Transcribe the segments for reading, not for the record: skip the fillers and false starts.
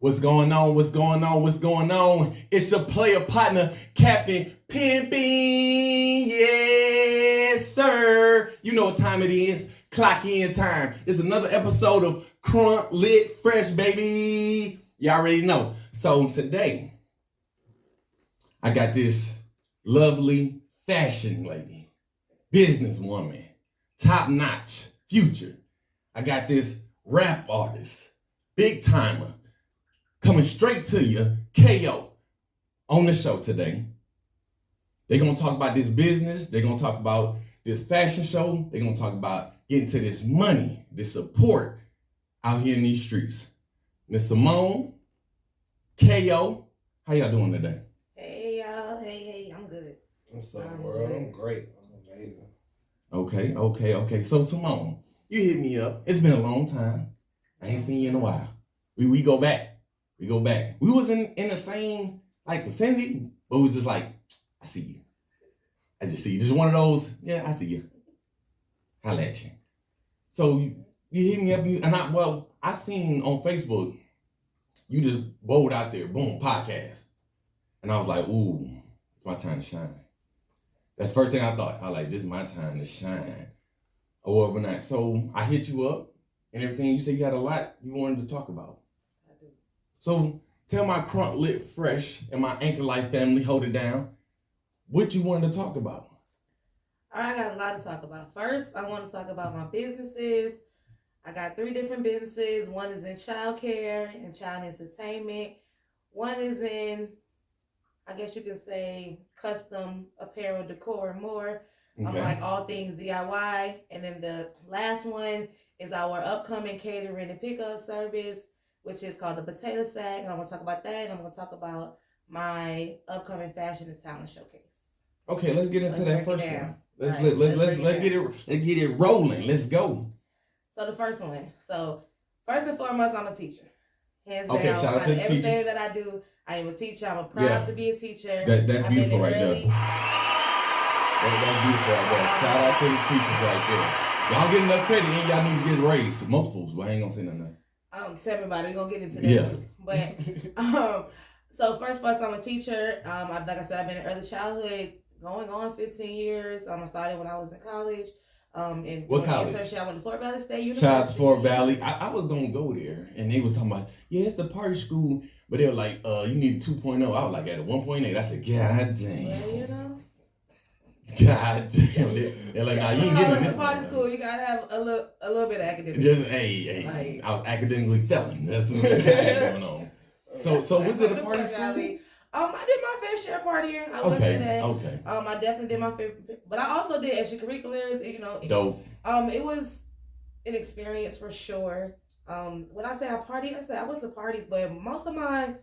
What's going on? What's going on? What's going on? It's your player partner, Captain Pimpin'. Yes, sir. You know what time it is. Clock in time. It's another episode of Crunk Lit Fresh, baby. Y'all already know. So today, I got this lovely fashion lady, businesswoman, top notch, future. I got this rap artist, big timer, coming straight to you, K.O, on the show today. They're going to talk about this business. They're going to talk about this fashion show. They're going to talk about getting to this money, this support out here in these streets. Miss Simone, K.O, how y'all doing today? Hey, y'all. Hey, I'm good. What's up, world? I'm great. I'm amazing. Okay. So, Simone, you hit me up. It's been a long time. I ain't seen you in a while. We go back. We was in the same vicinity, but we was just like, I see you. I just see you. Just one of those, yeah, I see you. Holla at you. So you hit me up, I seen on Facebook, you just bowled out there, boom, podcast. And I was like, ooh, it's my time to shine. That's the first thing I thought. I was like, this is my time to shine. Or overnight. So I hit you up and everything. You said you had a lot you wanted to talk about. So tell my Crunk Lit Fresh and my Anchor Life family, hold it down, what you wanted to talk about. All right, I got a lot to talk about. First, I want to talk about my businesses. I got 3 different businesses. One is in childcare and child entertainment. One is in, I guess you could say, custom apparel, decor, and more. Okay. Like all things DIY. And then the last one is our upcoming catering and pickup service, which is called the Potato Sack, and I'm gonna talk about that. And I'm gonna talk about my upcoming fashion and talent showcase. Okay, let's get into that first one. Let's get it rolling. Let's go. So the first one. So first and foremost, I'm a teacher. Hands down. Okay, shout out to the everything teachers. that I do, I am a teacher. I'm proud to be a teacher. That's beautiful right there. That's beautiful right there. Shout out to the teachers right there. Y'all get enough credit and y'all need to get raised. Multiples, but I ain't gonna say nothing. Tell me about it. We're gonna get into that too. But so first, I'm a teacher. Like I said, I've been in early childhood going on 15 years. I started when I was in college. And what college? I went to Fort Valley State University. Shout out to Fort Valley. I was gonna go there, and they was talking about, yeah, it's the party school, but they were like, you need a 2.0. I was like at a 1.8. I said, God damn. Well, you know. God damn. They're like, nah, you ain't getting this. Party school, you gotta have a little bit of academic. Just hey, I was academically failing. That's what going on. So was it a party school? I did my fair share partying. I would say that. Okay. I definitely did my fair, but I also did extracurriculars. You know. Dope. It was an experience for sure. When I say I partied, I said I went to parties, but most of my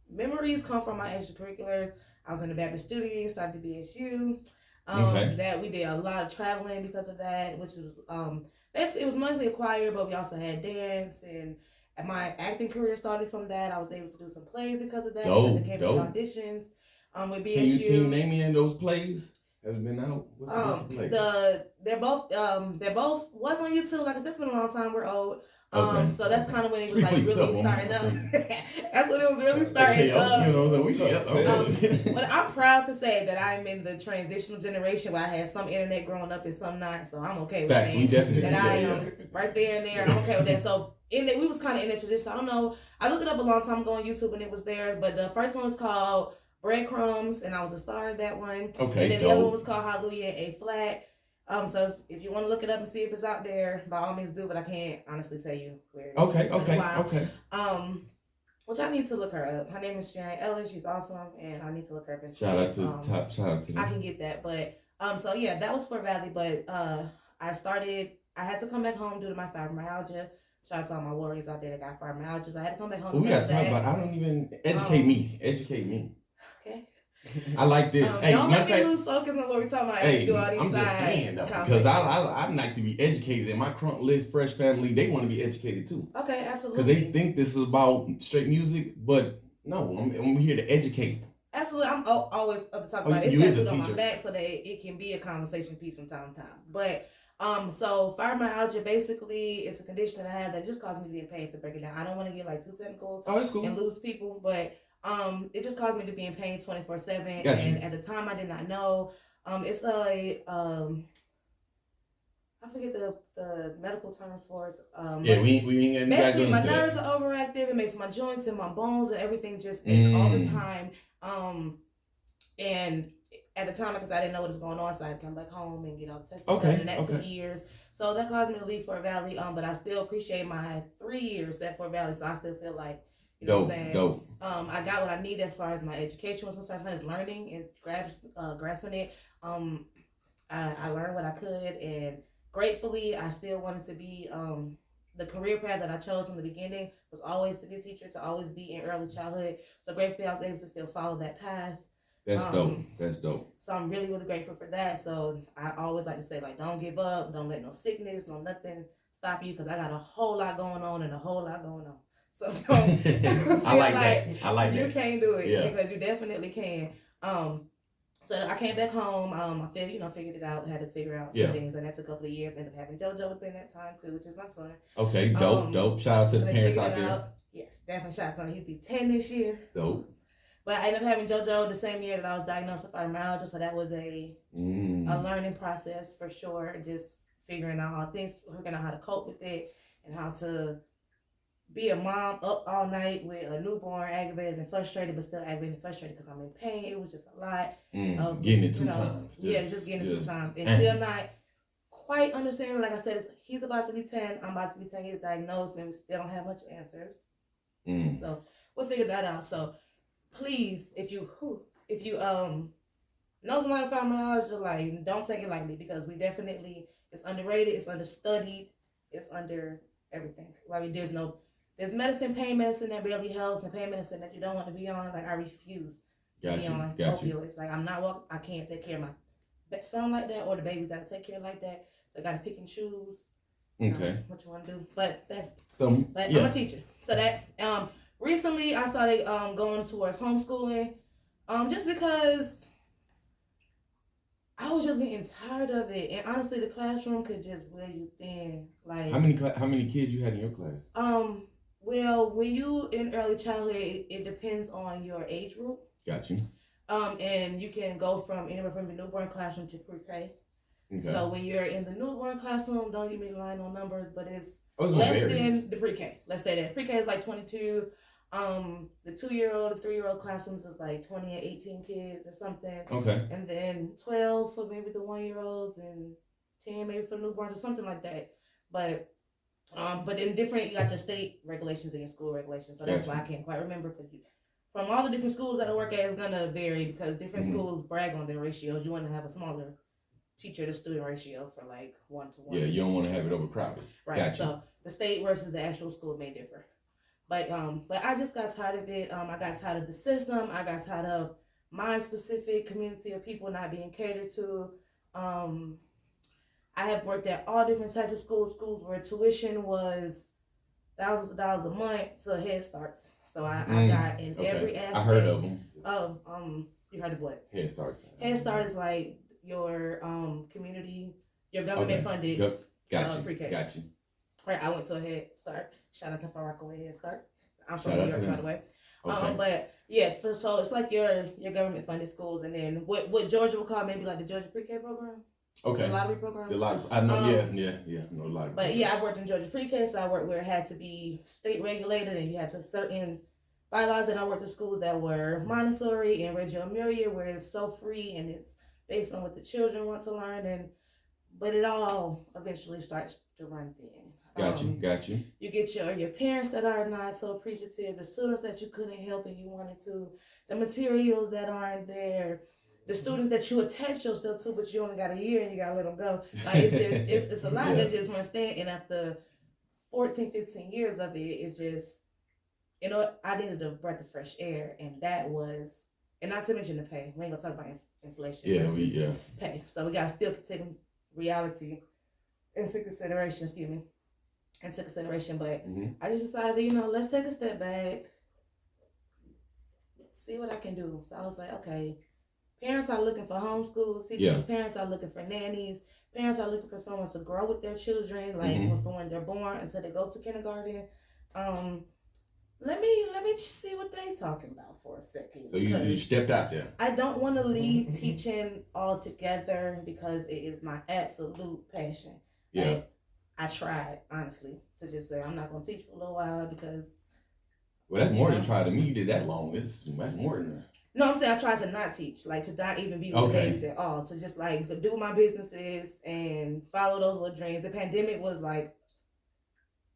memories come from my extracurriculars. I was in the Baptist studio, started the BSU. That we did a lot of traveling because of that, which was basically it was mostly a choir, but we also had dance, and my acting career started from that. I was able to do some plays because of that. Dope. Because came in auditions with BSU. Can you name me in those plays? Has it been out? What's the play? They're both was on YouTube. Like I said, it's been a long time. We're old. So that's kind of when it was like really starting up. That's when it was really starting up. But I'm proud to say that I'm in the transitional generation where I had some internet growing up and some not. So I'm okay with saying that I am right there and there. I'm okay with that. So we was kind of in that transition. I don't know. I looked it up a long time ago on YouTube and it was there. But the first one was called Breadcrumbs, and I was a star of that one. Okay. And then the other one was called Hallelujah A Flat. So if you want to look it up and see if it's out there, by all means do, but I can't honestly tell you where it is. Okay. Which I need to look her up. Her name is Sharon Ellis. She's awesome, and I need to look her up. Shout out to them. I can get that, but so yeah, that was Fort Valley. But I had to come back home due to my fibromyalgia. Shout out to all my warriors out there that got fibromyalgia. But I had to come back home. We gotta talk about. I don't even educate me. Okay. I like this. Don't let me lose focus on what we're talking about. Do all these I'm just saying though, because I like to be educated, and my Crunk Lit Fresh family, they want to be educated too. Okay, absolutely. Because they think this is about straight music, but no, I'm here to educate. Absolutely, I'm always up to talk about it. You is a on my teacher. back so that it can be a conversation piece from time to time. But So fibromyalgia basically is a condition that I have that just caused me to be in pain. To break it down, I don't want to get like too technical Oh, that's cool. and lose people, but it just caused me to be in pain 24/7. Gotcha. And at the time, I did not know. It's a I forget the medical terms for it. Yeah, we ain't basically my that. nerves are overactive. It makes my joints and my bones and everything just ache all the time. And at the time, because I didn't know what was going on, so I had to come back home and get all the tests done, and that took years. So that caused me to leave Fort Valley. But I still appreciate my 3 years at Fort Valley. So I still feel like, you know what I'm saying? Dope. I got what I need as far as my education was concerned, as learning and grasping it. I learned what I could, and gratefully, I still wanted to be the career path that I chose from the beginning was always to be a teacher, to always be in early childhood. So gratefully, I was able to still follow that path. That's dope. That's dope. So I'm really, really grateful for that. So I always like to say, like, don't give up. Don't let no sickness, no nothing stop you, because I got a whole lot going on and a whole lot going on. So I like that. I like you that. You can't do it because you definitely can. So I came back home. I figured it out. Had to figure out some things, and that took a couple of years. Ended up having JoJo within that time too, which is my son. Okay, dope. Shout out to the parents out there. Yes, definitely shout out to him. He'd be 10 this year. Dope. But I ended up having JoJo the same year that I was diagnosed with fibromyalgia, so that was a learning process for sure. Just figuring out all things, figuring out how to cope with it, and how to be a mom up all night with a newborn, aggravated and frustrated, but still aggravated and frustrated because I'm in pain. It was just a lot. Getting it two times. Just getting it 2 times. And still not quite understanding. Like I said, he's about to be 10. I'm about to be 10 years diagnosed, and we still don't have much answers. So we'll figure that out. So please, if you know somebody with fibromyalgia, like, don't take it lightly, because we definitely, it's underrated, it's understudied, it's under everything. Like, there's pain medicine that barely helps, and pain medicine that you don't want to be on. Like, I refuse to be on opioids. Like, I can't take care of my son like that, or the babies that I take care of like that. So I got to pick and choose. Okay. What you want to do. But I'm a teacher. So that, recently I started going towards homeschooling, just because I was just getting tired of it, and honestly, the classroom could just wear you thin. Like, how many kids you had in your class? Well, when you in early childhood, it depends on your age group. Got you. And you can go from anywhere from the newborn classroom to pre-K. Okay. So when you're in the newborn classroom, don't get me lying on numbers, but it's less than the pre-K. Let's say that pre-K is like 22. The 2-year-old, the 3-year-old classrooms is like 20 and 18 kids or something. Okay. And then 12 for maybe the 1-year-olds, and 10 maybe for newborns or something like that. But in different, you got your state regulations and your school regulations. So that's why I can't quite remember. But from all the different schools that I work at, it's gonna vary, because different schools brag on their ratios. You want to have a smaller teacher to student ratio for like 1-to-1. Yeah, you don't want to have it overcrowded. Right. Gotcha. So the state versus the actual school may differ. But I just got tired of it. I got tired of the system. I got tired of my specific community of people not being catered to. I have worked at all different types of schools where tuition was thousands of dollars a month to Head Starts. So I got in every aspect. I heard of them. You heard of what? Head Start. Head Start is like your community, your government funded pre-K. Got you. Right, I went to a Head Start. Shout out to Far Rockaway Head Start. I'm from New York, by the way. Okay. But yeah, so it's like your government funded schools, and then what Georgia would call maybe like the Georgia Pre-K program. Okay. The lottery program. I know. I know lottery. But yeah, I worked in Georgia Pre-K, so I worked where it had to be state regulated, and you had to certain bylaws. And I worked at schools that were Montessori and Reggio Emilia, where it's so free and it's based on what the children want to learn, but it all eventually starts to run thin. Got you. You get your parents that are not so appreciative, the students that you couldn't help and you wanted to, the materials that aren't there, the students that you attach yourself to, but you only got a year and you gotta let them go. Like, it's just, it's a lot that just runs thin. And after 14, 15 years of it, it's just, I needed a breath of fresh air, and that was, and not to mention the pay. We ain't gonna talk about inflation. Pay. So we gotta still take reality into consideration. But I just decided, let's take a step back, see what I can do. So I was like, okay, Parents are looking for homeschool teachers. Yeah. Parents are looking for nannies. Parents are looking for someone to grow with their children, like from when they're born until they go to kindergarten. Let me see what they talking about for a second. So you stepped out there. I don't want to leave teaching altogether because it is my absolute passion. Yeah. And I tried, honestly, to just say I'm not going to teach for a little while because... Well, that's more than try to me. You did that long. That's more than that. No, I'm saying I tried to not teach, like to not even be with babies at all, to just like do my businesses and follow those little dreams. The pandemic was like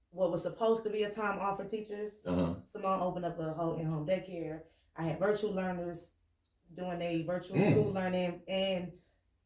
what was supposed to be a time off for teachers. Simone opened up a whole in-home daycare. I had virtual learners doing a virtual school learning and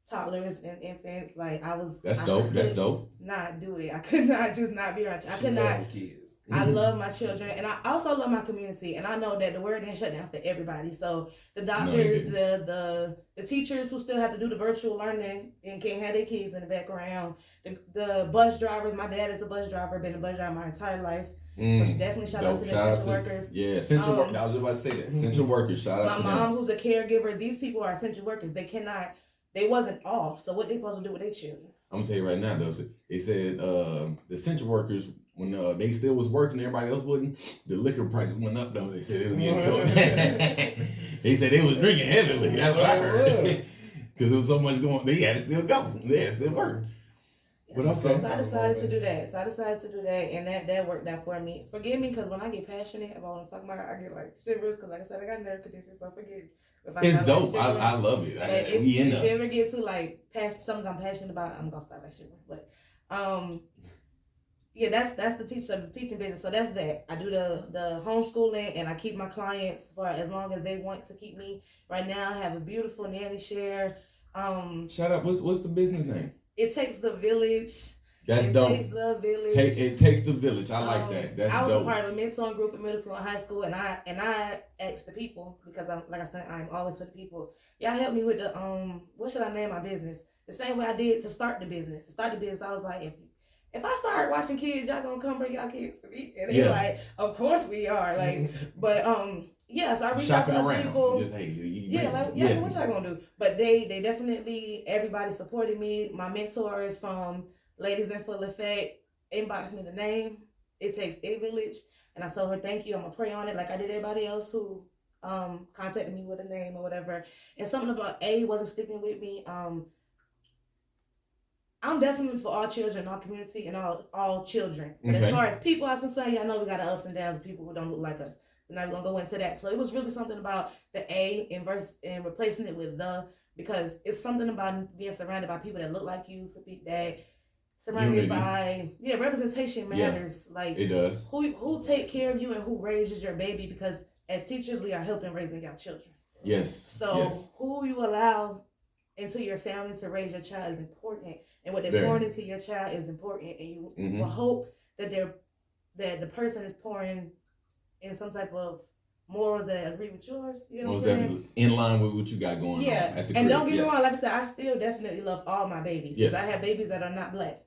toddlers and infants. Like That's dope. Not do it. I could not just not be around. I could not. Kids. I love my children, and I also love my community, and I know that the world didn't shut down for everybody. So the doctors, the teachers who still have to do the virtual learning and can't have their kids in the background, the bus drivers. My dad is a bus driver, been a bus driver my entire life. So definitely shout out to the essential workers. Yeah, essential workers. I was about to say that. Essential workers. Shout out to them. My mom, who's a caregiver. These people are essential workers. They wasn't off. So what they supposed to do with their children? I'm gonna tell you right now though. They said the essential workers, when they still was working, everybody else wouldn't. The liquor prices went up though. They said it was getting to They said they was drinking heavily. That's what I heard. Because there was so much going. They had to still go. They had to still work. But okay. So I decided to do that. And that worked out for me. Forgive me, because when I get passionate about what I'm talking about, I get like shivers. Because like I said, I got nerve conditions. So forgive me. It's dope. I love it. If you ever get to like something I'm passionate about, I'm gonna start like shivering. But yeah, that's the teaching business. So that's that. I do the homeschooling, and I keep my clients for as long as they want to keep me. Right now, I have a beautiful nanny share. Shout out. What's the business name? It Takes the Village. That's dope. It Takes the Village. It Takes the Village. I like that. That's I was dope. a part of a mentoring group in middle school and high school, and I asked the people, because I'm always for the people. Y'all help me with the what should I name my business? The same way I did to start the business. To start the business, I was like, if I start watching kids, y'all gonna come bring y'all kids to me? And they're like, of course we are. Like, but yeah, so I reached out to other people. Just what y'all gonna do? But they definitely, everybody supported me. My mentors from Ladies in Full Effect inboxed me the name. It Takes a Village, and I told her thank you. I'm gonna pray on it like I did everybody else who contacted me with a name or whatever. And something about A wasn't sticking with me. I'm definitely for all children, all community, and all children. But as far as people are concerned, y'all know we got the ups and downs of people who don't look like us. We're not going to go into that. So it was really something about the A and replacing it with the, because it's something about being surrounded by people that look like you, surrounded by, representation matters. Yeah, like, it does. Who take care of you and who raises your baby, because as teachers, we are helping raising our children. Yes. So who you allow into your family to raise your child is important. And what they're pouring into your child is important, and you will hope that the person is pouring in some type of morals that agree with yours. You know what I'm saying? Definitely in line with what you got going on at the crib. And don't get me wrong, like I said, I still definitely love all my babies. Because I have babies that are not black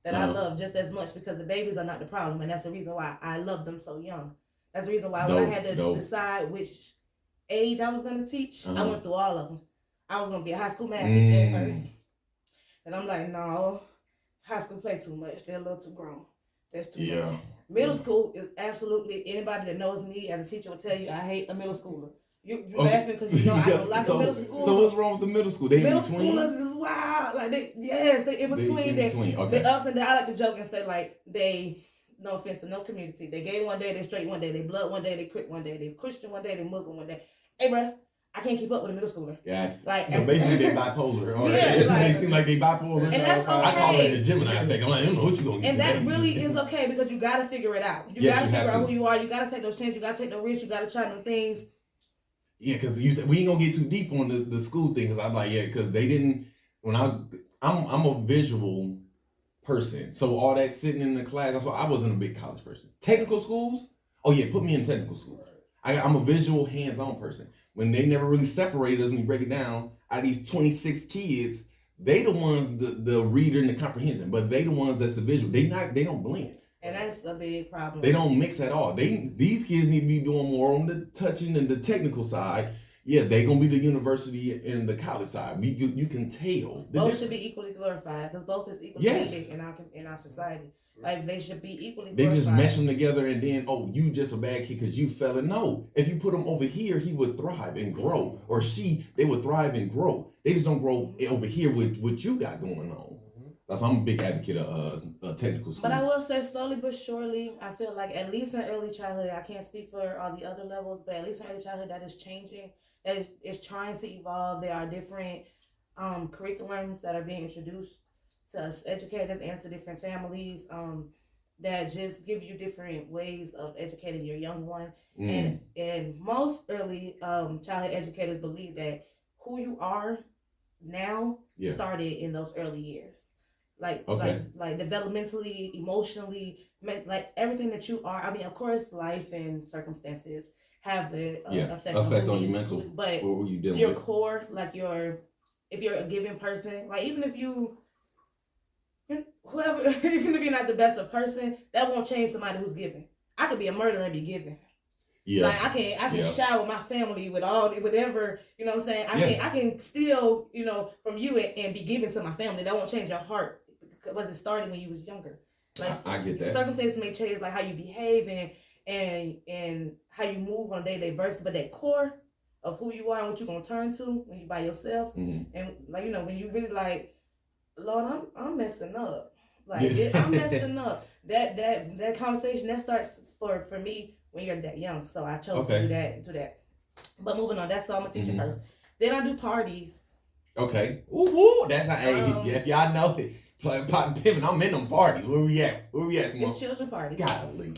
that I love just as much, because the babies are not the problem, and that's the reason why I love them so young. That's the reason why when I had to decide which age I was going to teach, I went through all of them. I was going to be a high school math teacher at first. And I'm like, no, high school play too much. They're a little too grown. That's too much. Middle school is absolutely, anybody that knows me as a teacher will tell you I hate a middle schooler. You're laughing because you know I don't like a middle schooler. So what's wrong with the middle school? They middle in between? Schoolers is wild. Like they in between. They ups and downs. I like to joke and say like no offense to no community. They gay one day, they straight one day, they blood one day, they Crip one day, they Christian one day, they Muslim one day. Hey, bro. I can't keep up with a middle schooler. Gotcha. Like, so basically they bipolar. They seem like they bipolar. And that's okay. I call it the Gemini thing. I'm like, I don't know what you going to get. And that really is okay, because you got to figure it out. You got to figure out who you are. You got to take those chances. You got to take the risks. You got to try new things. Yeah, because you said we ain't going to get too deep on the school thing, because I'm like, because they didn't, I'm a visual person. So all that sitting in the class, that's why I wasn't a big college person. Technical schools? Oh yeah, put me in technical schools. I'm a visual, hands-on person. When they never really separated us, when you break it down, out of these 26 kids, they the ones, the reader and the comprehension, but they the ones that's the visual. They don't blend. And that's a big problem. They don't mix at all. These kids need to be doing more on the touching and the technical side. Yeah, they gonna be the university and the college side. You can tell. Both should be equally glorified because both is equally needed in our society. Like they should be equally glorified. They just mesh them together and then, oh, you just a bad kid because you fell in. No, if you put him over here, he would thrive and grow. Or they would thrive and grow. They just don't grow over here with what you got going on. That's why I'm a big advocate of technical schools. But I will say slowly but surely, I feel like at least in early childhood, I can't speak for all the other levels, but at least in early childhood, that is changing. That is trying to evolve. There are different curriculums that are being introduced to us educators and to different families that just give you different ways of educating your young one. And most early childhood educators believe that who you are now started in those early years. Like developmentally, emotionally, like everything that you are. I mean, of course, life and circumstances have an effect on your mental, but your core, like if you're a giving person, like even if even if you're not the best of person, that won't change somebody who's giving. I could be a murderer and be giving. Yeah. Like I can shower my family with whatever, you know what I'm saying? I can steal, from you and be given to my family. That won't change your heart. Was it started when you was younger? Like I get that. Circumstances may change, like how you behave and how you move on a day-to-day basis, but that core of who you are and what you're gonna turn to when you by yourself, and like when you really like, Lord, I'm messing up. Like I'm messing up. That conversation that starts for me when you're that young. So I chose to do that. But moving on, that's all I'm gonna teach you first. Then I do parties. Okay. Ooh, that's how. If y'all know it. Playing pot and pimping, I'm in them parties. Where we at? Simone? It's children parties. Golly.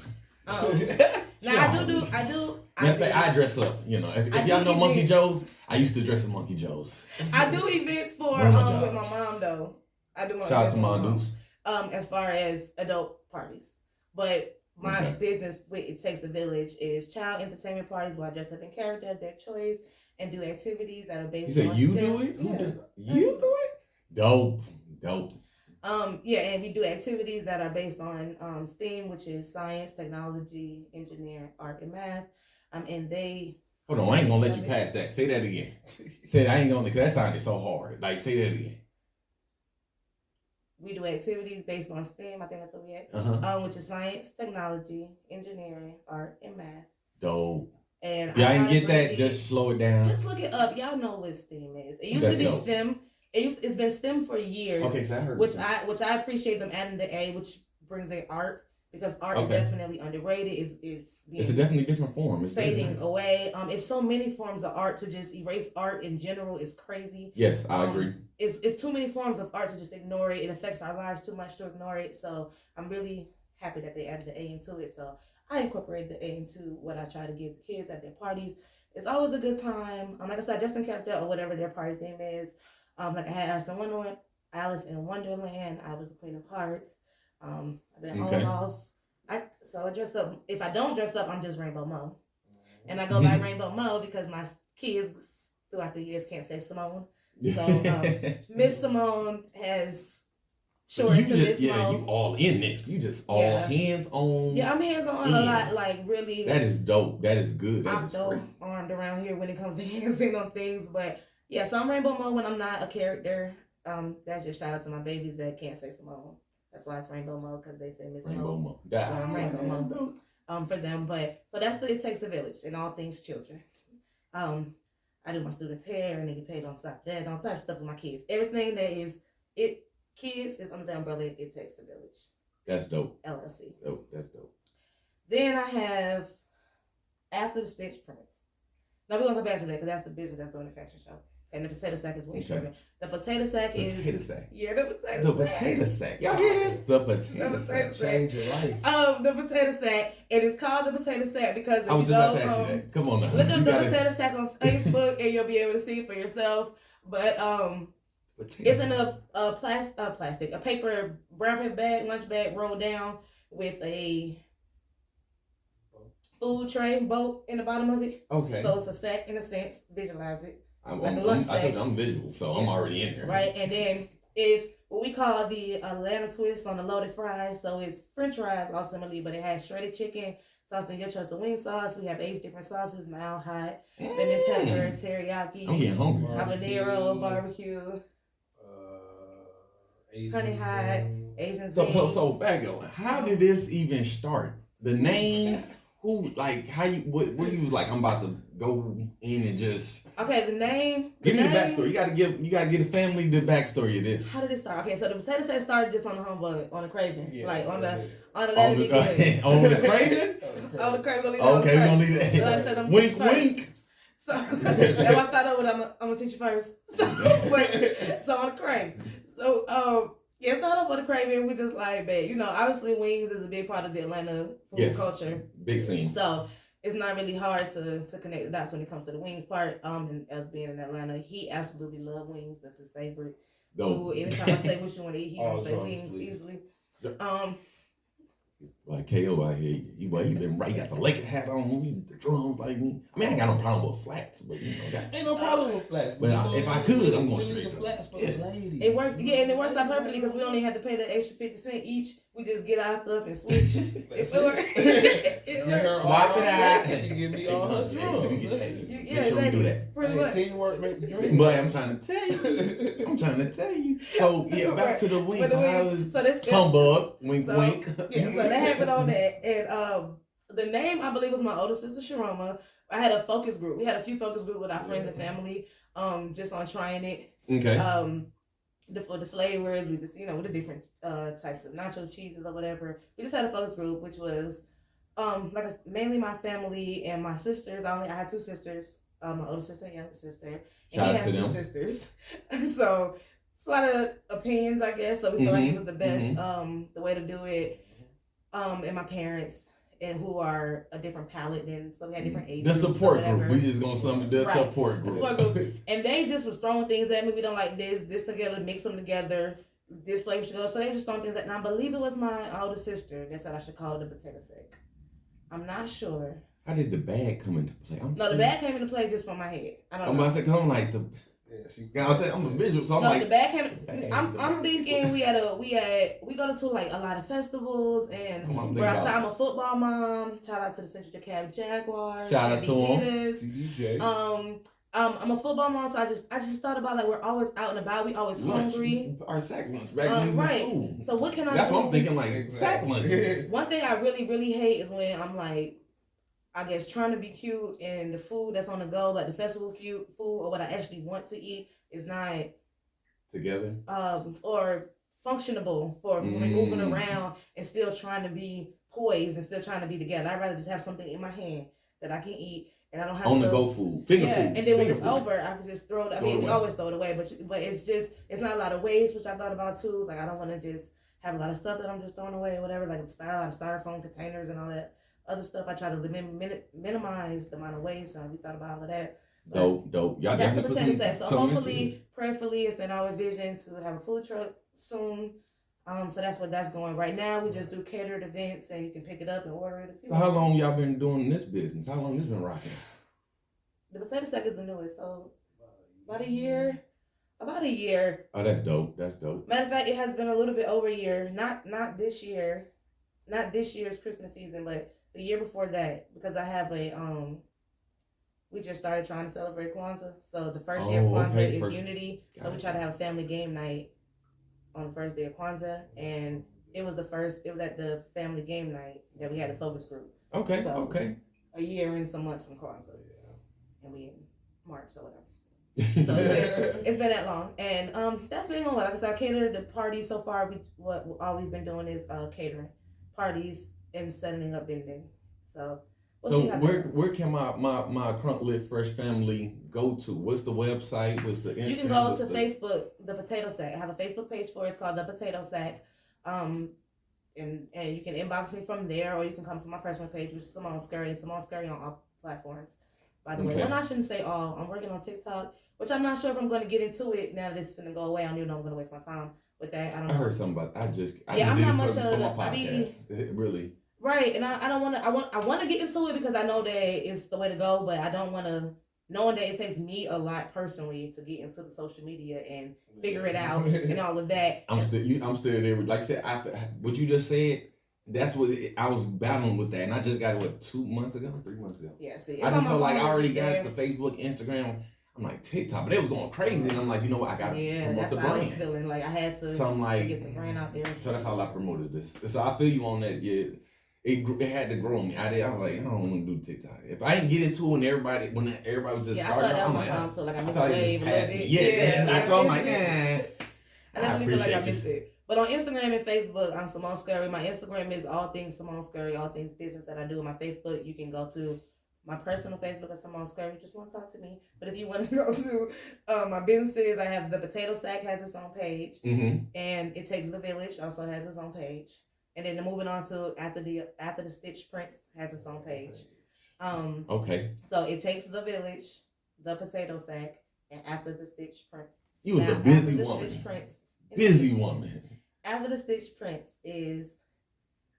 Now I do. Matter of fact, I dress up. If y'all know Monkey Joe's, I used to dress as Monkey Joe's. I do events with my mom though. I do. Shout out to Mom Deuce. As far as adult parties, but my business with It Takes a Village is child entertainment parties where I dress up in character of their choice and do activities that are based on. You said you do it? Yeah. You do it? Dope. And we do activities that are based on STEAM, which is science, technology, engineering, art, and math. And they. Hold on, I ain't gonna let you pass that. Say that again. Say that. I ain't gonna, because that sounded so hard. Like, say that again. We do activities based on STEAM. I think that's what we had. Which is science, technology, engineering, art, and math. Dope. And if y'all didn't get that, just slow it down. Just look it up. Y'all know what STEAM is. It used to be dope. STEM. It's been STEM for years. Okay, so I heard which I appreciate them adding the A, which brings in art, because art is definitely underrated. It's a definitely different form. It's fading away. It's so many forms of art. To just erase art in general is crazy. Yes, I agree. It's too many forms of art to just ignore it. It affects our lives too much to ignore it. So I'm really happy that they added the A into it. So I incorporated the A into what I try to give the kids at their parties. It's always a good time. Like I said, just in character or whatever their party theme is. Like I had Alice in Wonderland. I was the Queen of Hearts. I've been on and off. So I dress up. If I don't dress up, I'm just Rainbow Mo. And I go by Rainbow Mo because my kids throughout the years can't say Simone. So Miss Simone has shortened to Miss Mo. Yeah, you all in this. You just all hands on. Yeah, I'm hands on a lot. Like really. That is dope. That is good. I'm so armed around here when it comes to hands in on things, but. Yeah, so I'm Rainbow Mo when I'm not a character. That's just shout out to my babies that can't say Simone. That's why it's Rainbow Mo, because they say Miss Rainbow Mo. So I'm Rainbow Mo for them. But so that's It Takes a Village in all things children. I do my students' hair and they get paid on top of that, on type of stuff with my kids. Everything that is kids is under the umbrella It Takes a Village. That's dope. LLC. Dope. That's dope. Then I have After the Stitch Prince. Now we're gonna come back to that because that's the business that's doing the fashion show. And the potato sack is way shorter. The potato sack is... Potato sack. Yeah, the potato sack. Y'all hear this? The potato sack. Change your life. The potato sack. It is called the potato sack because... I was just about to ask you that. Come on now. Look up the potato sack on Facebook and you'll be able to see it for yourself. But it's in a paper, brown paper bag, lunch bag rolled down with a food tray boat in the bottom of it. Okay. So it's a sack in a sense. Visualize it. I'm visual, so I'm already in there. Right, and then it's what we call the Atlanta twist on the loaded fries. So it's French fries ultimately, but it has shredded chicken, sauce in your choice of wing sauce. We have 8 different sauces: mild, hot, lemon pepper, teriyaki, I'm getting hungry. habanero, barbecue, honey hot, Asian zing. So back up. How did this even start? The name, who, like, how you, what you was like? I'm about to go in and just. Okay, the name. Give me the backstory. You gotta give the family the backstory of this. How did it start? Okay, so the potato set started just on the humbug, on the craving, like on the on the craving. On the craving. Okay, we're gonna leave that. Wink, wink. So that's why I started with. I'm gonna teach you first. So on the craving. So yeah, start off with the craving. We just like, babe, you know, obviously wings is a big part of the Atlanta food culture. Big scene. So it's not really hard to connect the dots when it comes to the wings part. And as being in Atlanta, he absolutely loves wings. That's his favorite food. Anytime I say what you want to eat, he gonna say wings easily. Like K.O. out here, he been right. He got the Lakers hat on. He eat the drums like me. I mean, I ain't got no problem with flats, but you know, ain't no problem with flats. But if I could, I'm going straight. Flats for the ladies. It works, and it works out perfectly because we only have to pay the extra 50 cents each. We just get our stuff and switch. It works. Swap it out. She give me all her drums. Make sure we do that. Pretty much. Teamwork make the dream. But I'm trying to tell you. So yeah, back to the wings. So this humbug, wink, wink. Yeah, so that happened on that, and the name I believe was my older sister Sharoma. I had a focus group. We had a few focus group with our friends and family, just on trying it. Okay. For the flavors, with the, you know, with the different types of nacho cheeses or whatever. We just had a focus group, which was mainly my family and my sisters. I had 2 sisters, my older sister and younger sister. Shout and out to them. 2 sisters. So it's a lot of opinions, I guess. So we feel like it was the best, the way to do it. And my parents, and who are a different palate than, so we had different ages. The support group. We just gonna sum it. The support group. And they just was throwing things at me. We don't like this together, mix them together. This flavor should go. So they were just throwing things at me. And I believe it was my older sister that said I should call it the potato sack. I'm not sure. How did the bag come into play? The bag came into play just from my head. I don't know. I'm about to say, 'cause I'm like I'm a visual, so I'm like. The bag came. I'm thinking we go to like a lot of festivals, and where I said I'm a football mom. Shout out to the Central DeKalb Jaguars. Shout out to them. CDJ. I'm a football mom, so I just thought about, like, we're always out and about. We always hungry. Our sack lunch back when we was in school. So what can I do? That's what I'm thinking, like sack lunch. One thing I really, really hate is when I'm like, I guess trying to be cute and the food that's on the go, like the festival food or what I actually want to eat, is not together. Or functionable for moving around and still trying to be poised and still trying to be together. I'd rather just have something in my hand that I can eat. And I don't have on the go food, finger food. And then when it's over, I can just throw it. I mean, we always throw it away, but it's not a lot of waste, which I thought about too. Like, I don't want to just have a lot of stuff that I'm just throwing away or whatever, like a lot of styrofoam containers and all that other stuff. I try to minimize the amount of waste. We thought about all of that. Dope. Y'all that's what definitely the So hopefully, prayerfully, it's in our vision to have a food truck soon. So that's what that's going right now. We just do catered events, and you can pick it up and order it. So how long y'all been doing this business? How long this been rocking? The potato sack is the newest, so about a year. Oh, that's dope. Matter of fact, it has been a little bit over a year. Not this year, not this year's Christmas season, but the year before that, because I have we just started trying to celebrate Kwanzaa. So the first year of Kwanzaa is Unity. Gotcha. So we try to have a family game night on the first day of Kwanzaa, and it was at the family game night that we had a focus group. Okay. A year and some months from Kwanzaa. And we in March or whatever. So it's been that long, and that's been going well. Like I said, I cater the parties so far. All we've been doing is catering parties and setting up vending. So we'll see how where can my Crunk Lit Fresh family go to? What's the website? What's the Instagram? You can go to Facebook, The Potato Sack. I have a Facebook page for it. It's called The Potato Sack. And you can inbox me from there, or you can come to my personal page, which is Simone Scurry on all platforms. By the way, well, I shouldn't say all. I'm working on TikTok, which I'm not sure if I'm going to get into it now that it's going to go away. I don't even know I'm going to waste my time with that. I don't know. I heard something about. I just I'm did not it much for of my podcast. Really. Right, and I don't want to. I want to get into it because I know that it's the way to go, but I don't want to. Knowing that it takes me a lot personally to get into the social media and figure it out and all of that. I'm still there. Like I said, what you just said. that's what I was battling with that, and I just got it 2 months ago, 3 months ago. Yeah, see, I just felt like I already there. got the Facebook, Instagram. I'm like TikTok, but they was going crazy, and I'm like, you know what? I gotta promote that's the how I was brand. feeling. Like I had to, so I'm like, to get the brand out there. So that's how I promoted this. So I feel you on that. Yeah, it had to grow me. I was like, I don't want to do TikTok. If I didn't get into it when everybody was just starting, I'm like, I missed the wave a little bit. Yeah, so I'm like, I definitely feel like I missed it. But on Instagram and Facebook, I'm Simone Scurry. My Instagram is all things Simone Scurry, all things business that I do. On my Facebook, you can go to my personal Facebook is Simone Scurry. You just want to talk to me. But if you want to go to my businesses, I have the Potato Sack has its own page, and It Takes the Village also has its own page. And then moving on to after the Stitch Prince has its own page. Okay. So It Takes the Village, the Potato Sack, and After the Stitch Prince. You was a busy woman. Busy woman. After the Stitch Prince is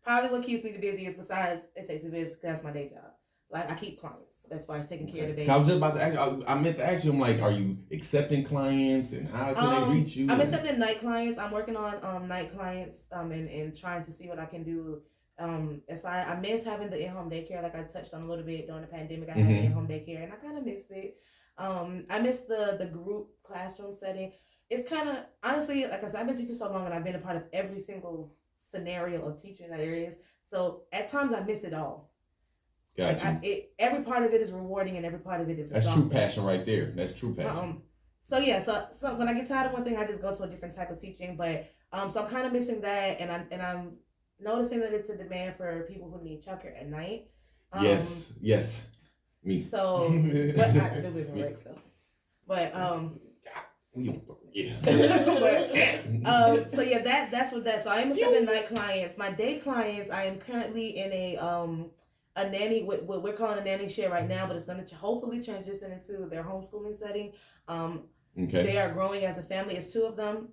probably what keeps me the busiest. Besides It Takes the Village, because that's my day job. Like I keep clients as far as taking care of the babies. I was just about to ask you, I meant to ask you, I'm like, are you accepting clients and how can they reach you? I'm accepting night clients. I'm working on night clients and trying to see what I can do. As far as I miss having the in-home daycare, like I touched on a little bit during the pandemic. I had the in-home daycare and I kind of missed it. I missed the group classroom setting. It's kind of, honestly, like I said, I've been teaching so long and I've been a part of every single scenario of teaching that there is. So at times I miss it all. Gotcha. Every part of it is rewarding and every part of it is That's exhausting. true passion right there. That's true passion. So when I get tired of one thing, I just go to a different type of teaching. But so I'm kind of missing that, and I'm noticing that it's a demand for people who need childcare at night. Yes, me. So, but I do live in Rex though. But yeah. So yeah, that's what that. So I am accepting night clients. My day clients, I am currently in a nanny, what we're calling a nanny share right now, but it's going to hopefully transition into their homeschooling setting. Okay. They are growing as a family. It's two of them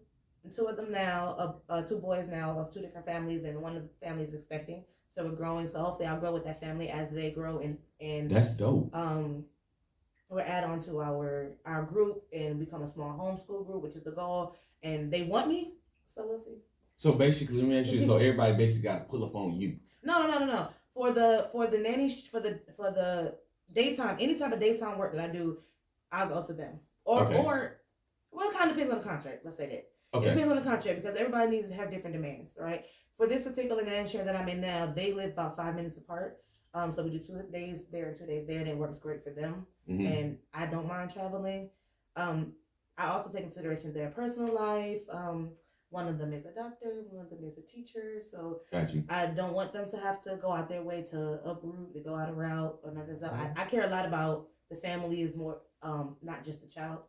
now, 2 boys now of 2 different families, and one of the families is expecting. So we're growing. So hopefully I'll grow with that family as they grow, and that's dope. We'll add on to our group and become a small homeschool group, which is the goal. And they want me, so we'll see. So basically, let me ask you. So everybody basically got to pull up on you. No. For the nanny for the daytime, any type of daytime work that I do, I'll go to them. Or well, it kind of depends on the contract. Let's say that. Okay. It depends on the contract because everybody needs to have different demands, right? For this particular nanny share that I'm in now, they live about 5 minutes apart. So we do 2 days there and 2 days there, and it works great for them. And I don't mind traveling. I also take into consideration their personal life. One of them is a doctor, one of them is a teacher. So I don't want them to have to go out their way to uproot, to go out a route or nothing. So I care a lot about the family is more, not just the child.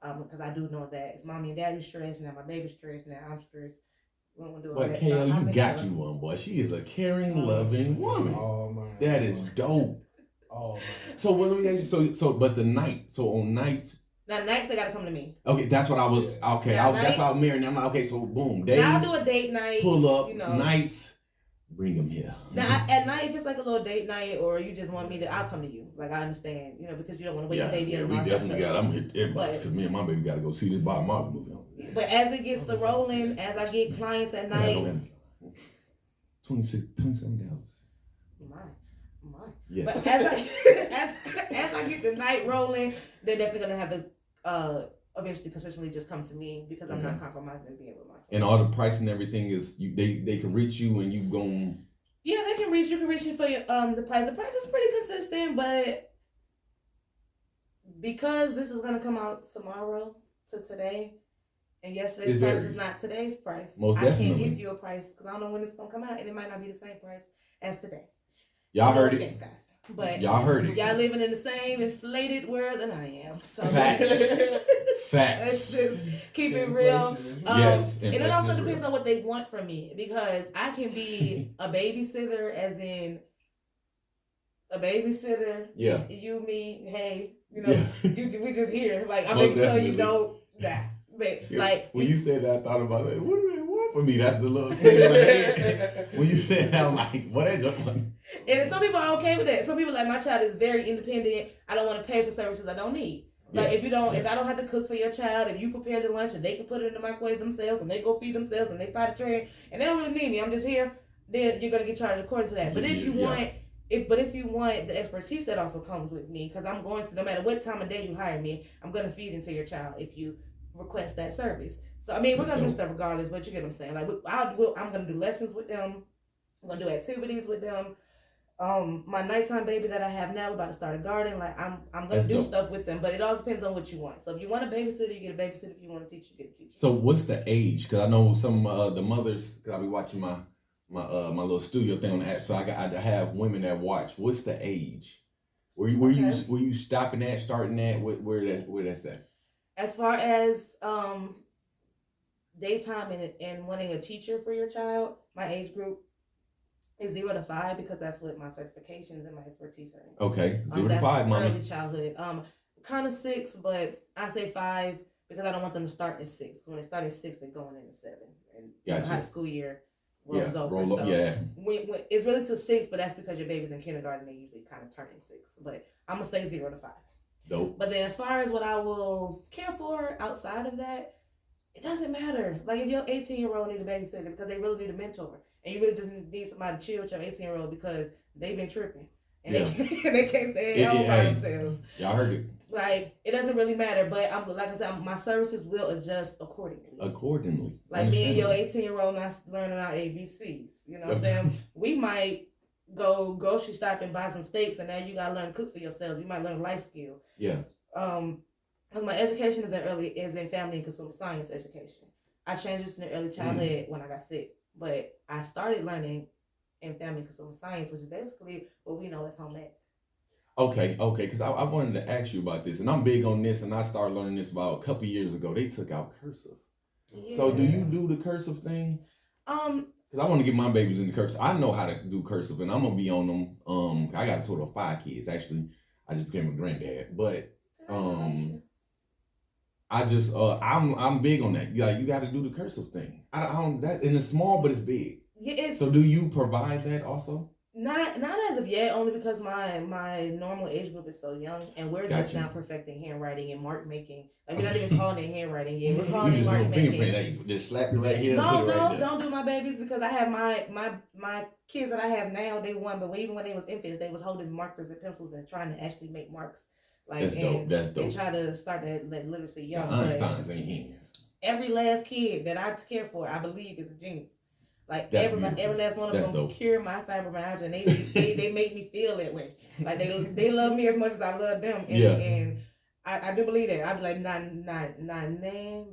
Because I do know that if mommy and daddy's stressed, now my baby's stressed, now I'm stressed. We don't want to do all that. But K.O, you got you one, boy. She is a caring, loving woman. Oh man. That is dope. Oh man. So let me ask you, but the night, so on nights. Now nights they gotta come to me. Okay, that's what I was. Okay, that's how I'm married. I'm like, okay, so boom, days. Now I'll do a date night. Pull up, nights. Bring them here. Now at night, if it's like a little date night, or you just want me to, I'll come to you. Like I understand, because you don't want to wait the baby. Yeah, we definitely got. I'm hit inbox because me and my baby got to go see this Bob Marley movie. But as it gets to rolling, as I get clients at night, $27. My. Yes. But as I get the night rolling, they're definitely gonna have to eventually consistently just come to me because I'm not compromising being with myself. And all the price and everything is they can reach you and you gon'. Yeah, they can reach you. Can reach me for your, the price. The price is pretty consistent, but because this is gonna come out tomorrow to today, and yesterday's price is not today's price. Most definitely. I can't give you a price because I don't know when it's gonna come out, and it might not be the same price as today. Y'all heard offense, guys. But y'all heard it. Y'all living in the same inflated world than I am. So Facts. Let's just keep it real. Yes. And it also depends on what they want from me because I can be a babysitter, as in a babysitter. Yeah. You, me, hey, we just here. Like I make sure you don't die. But like when you said that, I thought about it. What do they want from me? That's the little thing in my head. When you said that, I'm like, what is your money? And some people are okay with that. Some people like my child is very independent. I don't want to pay for services I don't need. Like if I don't have to cook for your child, if you prepare the lunch and they can put it in the microwave themselves and they go feed themselves and they potty train and they don't really need me, I'm just here. then you're gonna get charged according to that. But if you Yeah. want, if you want the expertise that also comes with me, because I'm going to, no matter what time of day you hire me, I'm gonna feed into your child if you request that service. So I mean, we're gonna do stuff regardless. But you get what I'm saying? Like I'm gonna do lessons with them. I'm gonna do activities with them. My nighttime baby that I have now, we're about to start a garden. Like I'm gonna do stuff with them, but it all depends on what you want. So if you want a babysitter, you get a babysitter. If you want a teacher, you get a teacher. So what's the age? Because I know some the mothers. Cause I be watching my little studio thing on the app. So I have women that watch. What's the age? Were you stopping at, starting at? Where that's at? As far as daytime and wanting a teacher for your child, my age group is 0 to 5 because that's what my certifications and my expertise are in. Okay, 0 to 5, mama. Early childhood. Kind of 6, but I say 5 because I don't want them to start at 6. When they start at 6, they're going into 7, and the high school year rolls over. So when it's really to 6, but that's because your baby's in kindergarten. They usually kind of turning 6, but I'm gonna say 0 to 5. Dope. But then as far as what I will care for outside of that, it doesn't matter. Like if your 18-year-old need a babysitter because they really need a mentor, and you really just need somebody to chill with your 18-year-old because they've been tripping and they can't stay at home by themselves. Y'all heard it. Like it doesn't really matter, but I'm like I said, my services will adjust accordingly. Like me and your 18-year-old not learning our ABCs. You know what I'm saying? We might go grocery shop and buy some steaks, and now you gotta learn to cook for yourselves. You might learn a life skill. Yeah. My education is in family and consumer science education. I transitioned to early childhood when I got sick, but I started learning in family and consumer science, which is basically what we know as home ec. Okay, because I wanted to ask you about this, and I'm big on this, and I started learning this about a couple years ago. They took out cursive. Yeah. So do you do the cursive thing? Because I want to get my babies in the cursive. I know how to do cursive, and I'm gonna be on them. I got a total of 5 kids. Actually, I just became a granddad, but I just I'm big on that. Like you got to do the cursive thing. I don't that, and it's small, but it's big. Yeah, so do you provide that also? Not as of yet, only because my normal age group is so young, and we're just now perfecting handwriting and mark making. Like we're not even calling it handwriting yet. We're calling it mark making. You just slap it right here. No, don't do my babies because I have my kids that I have now. They won, but even when they was infants, they was holding markers and pencils and trying to actually make marks. Like that's dope. And try to start that literacy young. Einstein's in your hands. Every last kid that I care for, I believe, is a genius. Like every last one of them cure my fibromyalgia, and they make me feel that way. Like they love me as much as I love them, and I do believe that. I be like, not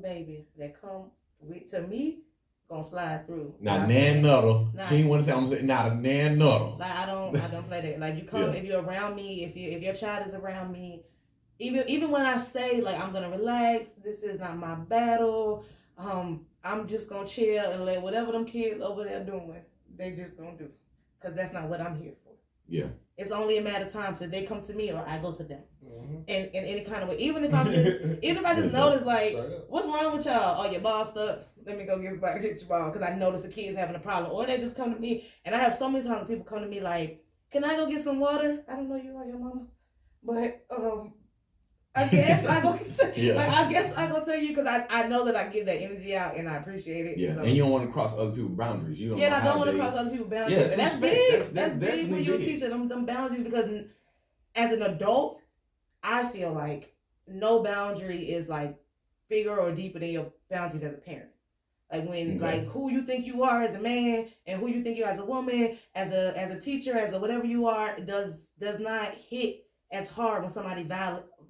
baby that come to me gonna slide through. Not nan nuddle. She ain't want to say I'm saying not a nan nuddle. Like I don't play that. Like you come if you're around me, if your child is around me, even when I say like I'm gonna relax, this is not my battle. I'm just gonna chill and let whatever them kids over there doing, they just gonna do, cause that's not what I'm here for. Yeah. It's only a matter of time till they come to me or I go to them. In any kind of way. Even if I just notice like, what's wrong with y'all? Oh, your ball's stuck. Let me go get somebody to hit your ball, cause I notice the kids having a problem, or they just come to me, and I have so many times people come to me like, can I go get some water? I don't know you or your mama, but I guess I go tell you because I know that I give that energy out and I appreciate it. Yeah, so. And you don't want to cross other people's boundaries. You don't. Yeah, I don't want to cross other people's boundaries. Yeah, and that's big. That's big when you're a teacher. Them boundaries, because as an adult, I feel like no boundary is like bigger or deeper than your boundaries as a parent. Like when like who you think you are as a man and who you think you are as a woman, as a teacher, as a whatever you are, does not hit as hard when somebody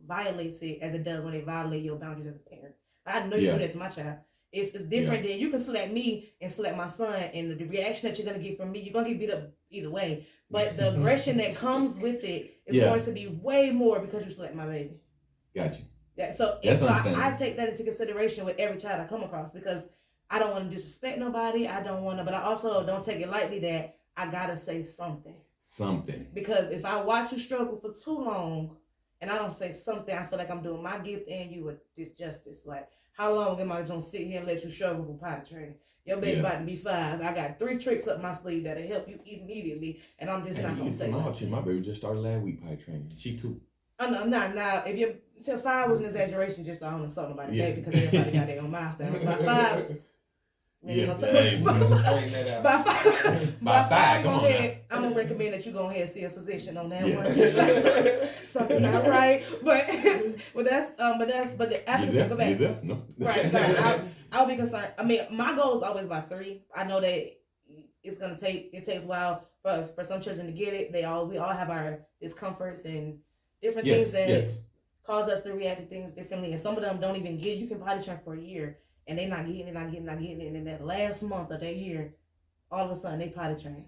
violates it as it does when they violate your boundaries as a parent. I know you do that to my child. It's different than you can slap me and slap my son, and the reaction that you're gonna get from me, you're gonna get beat up either way. But the aggression that comes with it is going to be way more because you slapped my baby. Got you. So I take that into consideration with every child I come across, because I don't want to disrespect nobody. But I also don't take it lightly that I gotta say something. Because if I watch you struggle for too long and I don't say something, I feel like I'm doing my gift and you a disjustice. Like, how long am I gonna sit here and let you struggle for potty training? Your baby about to be 5. I got 3 tricks up my sleeve that'll help you immediately, and I'm just not gonna say nothing. My baby just started last week potty training. She 2. Oh no, not now. If you're till 5 was an exaggeration, just so I don't insult nobody today because everybody got their own milestone. By 5. We ain't Yeah, gonna hey, talk- we gonna straighten that out. By five, By five, come go on ahead. I'm gonna recommend that you go ahead and see a physician on that Yeah. one. Something not right, but after You the go there? back. You there? No. Right. No, I'll be concerned. I mean, my goal is always by 3. I know that it takes a while for some children to get it. We all have our discomforts and different things that cause us to react to things differently. And some of them don't even get it. You can potty train for a year and they not getting it. And in that last month of that year, all of a sudden they potty train.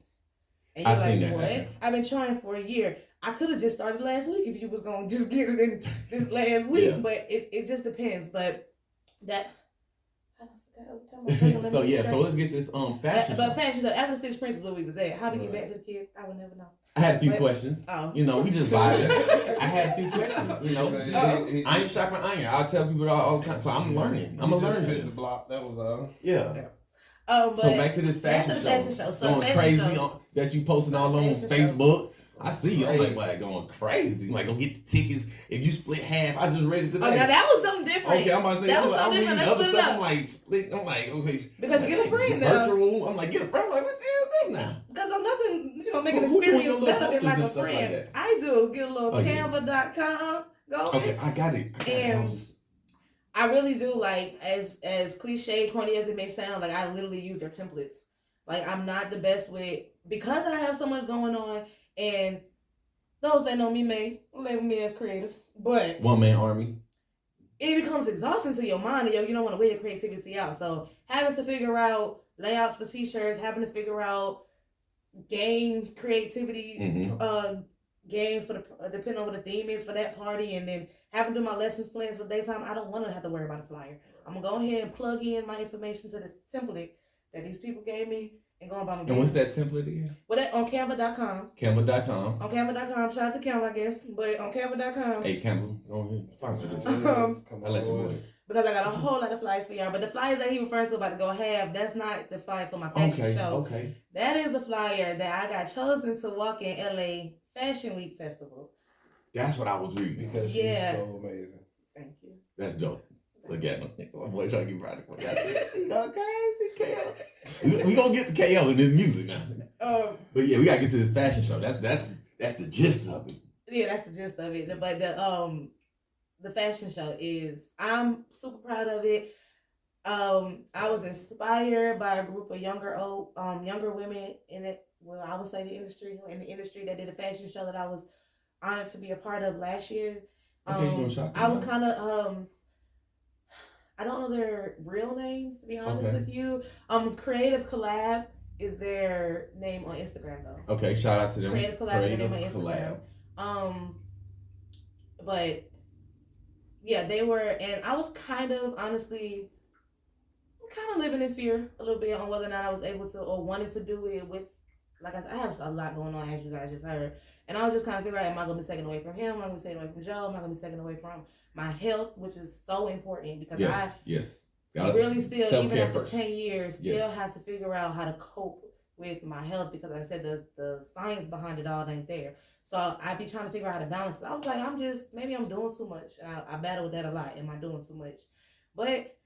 And you're like, what? Happen. I've been trying for a year. I could have just started last week if you was gonna just get it in this last week. But it just depends. But that so let's get this fashion show. But fashion show, after Stitch Prince is where we was at. How to get back to the kids, I would never know. I had a few questions. Oh. You know, we just vibing. I had a few questions. You know, iron sharpen iron. I'll tell people all the time. So I'm learning. I'm gonna learn the block. That was all. Yeah. So back to this fashion show. So going crazy that you posting all on Facebook. I see you. I'm like, going crazy. I'm like, go get the tickets. If you split half, I just read it today. Oh, now that was something different. Okay, I'm about to say that was something different. Let's split it up. I'm like, split. I'm like, okay. Because you get a friend now. Virtual. I'm like, get a friend. I'm like, what the hell is this now? Because I'm nothing, make an experience better than like a friend. Like I do. Get a little Canva.com. Go ahead. Okay, I got it. And I really do, like, as cliche, corny as it may sound, like I literally use their templates. Like I'm not the best with, because I have so much going on. And those that know me may label me as creative, but one man army. It becomes exhausting to your mind, and you don't want to wear your creativity out. So having to figure out layouts for t-shirts, having to figure out game creativity, games for depending on what the theme is for that party, and then having to do my lessons plans for daytime. I don't want to have to worry about a flyer. I'm gonna go ahead and plug in my information to this template that these people gave me. And going by my and what's that template again? Well, that on Canva.com. Canva.com. On Canva.com. Shout out to Canva, I guess. But on Canva.com. Hey, Canva, go ahead. Sponsor this. I let you know. Because I got a whole lot of flyers for y'all. But the flyers that he referring to about to go have, that's not the flyer for my fashion show. Okay. That is the flyer that I got chosen to walk in LA Fashion Week Festival. That's what I was reading. Because she's so amazing. Thank you. That's dope. Look at him. My boy trying to get right. He going crazy, K.O. We gonna get the K.O. in this music now. But yeah, we gotta get to this fashion show. That's the gist of it. Yeah, that's the gist of it. But the fashion show is, I'm super proud of it. I was inspired by a group of younger women in it. Well, I would say the industry that did a fashion show that I was honored to be a part of last year. I was kind of I don't know their real names, to be honest with you. Creative Collab is their name on Instagram, though. Okay, shout out to them. Creative Collab is their name on Instagram. But yeah, they were, and I was kind of living in fear a little bit on whether or not I was able to or wanted to do it with, like I said, I have a lot going on, as you guys just heard. And I was just kind of figuring out, am I going to be taken away from him? Am I going to be taken away from Joe? Am I going to be taken away from my health, which is so important because I really still, even after 10 years, still have to figure out how to cope with my health because, like I said, the science behind it all ain't there. So I be trying to figure out how to balance it. I was like, maybe I'm doing too much. And I battle with that a lot. Am I doing too much? But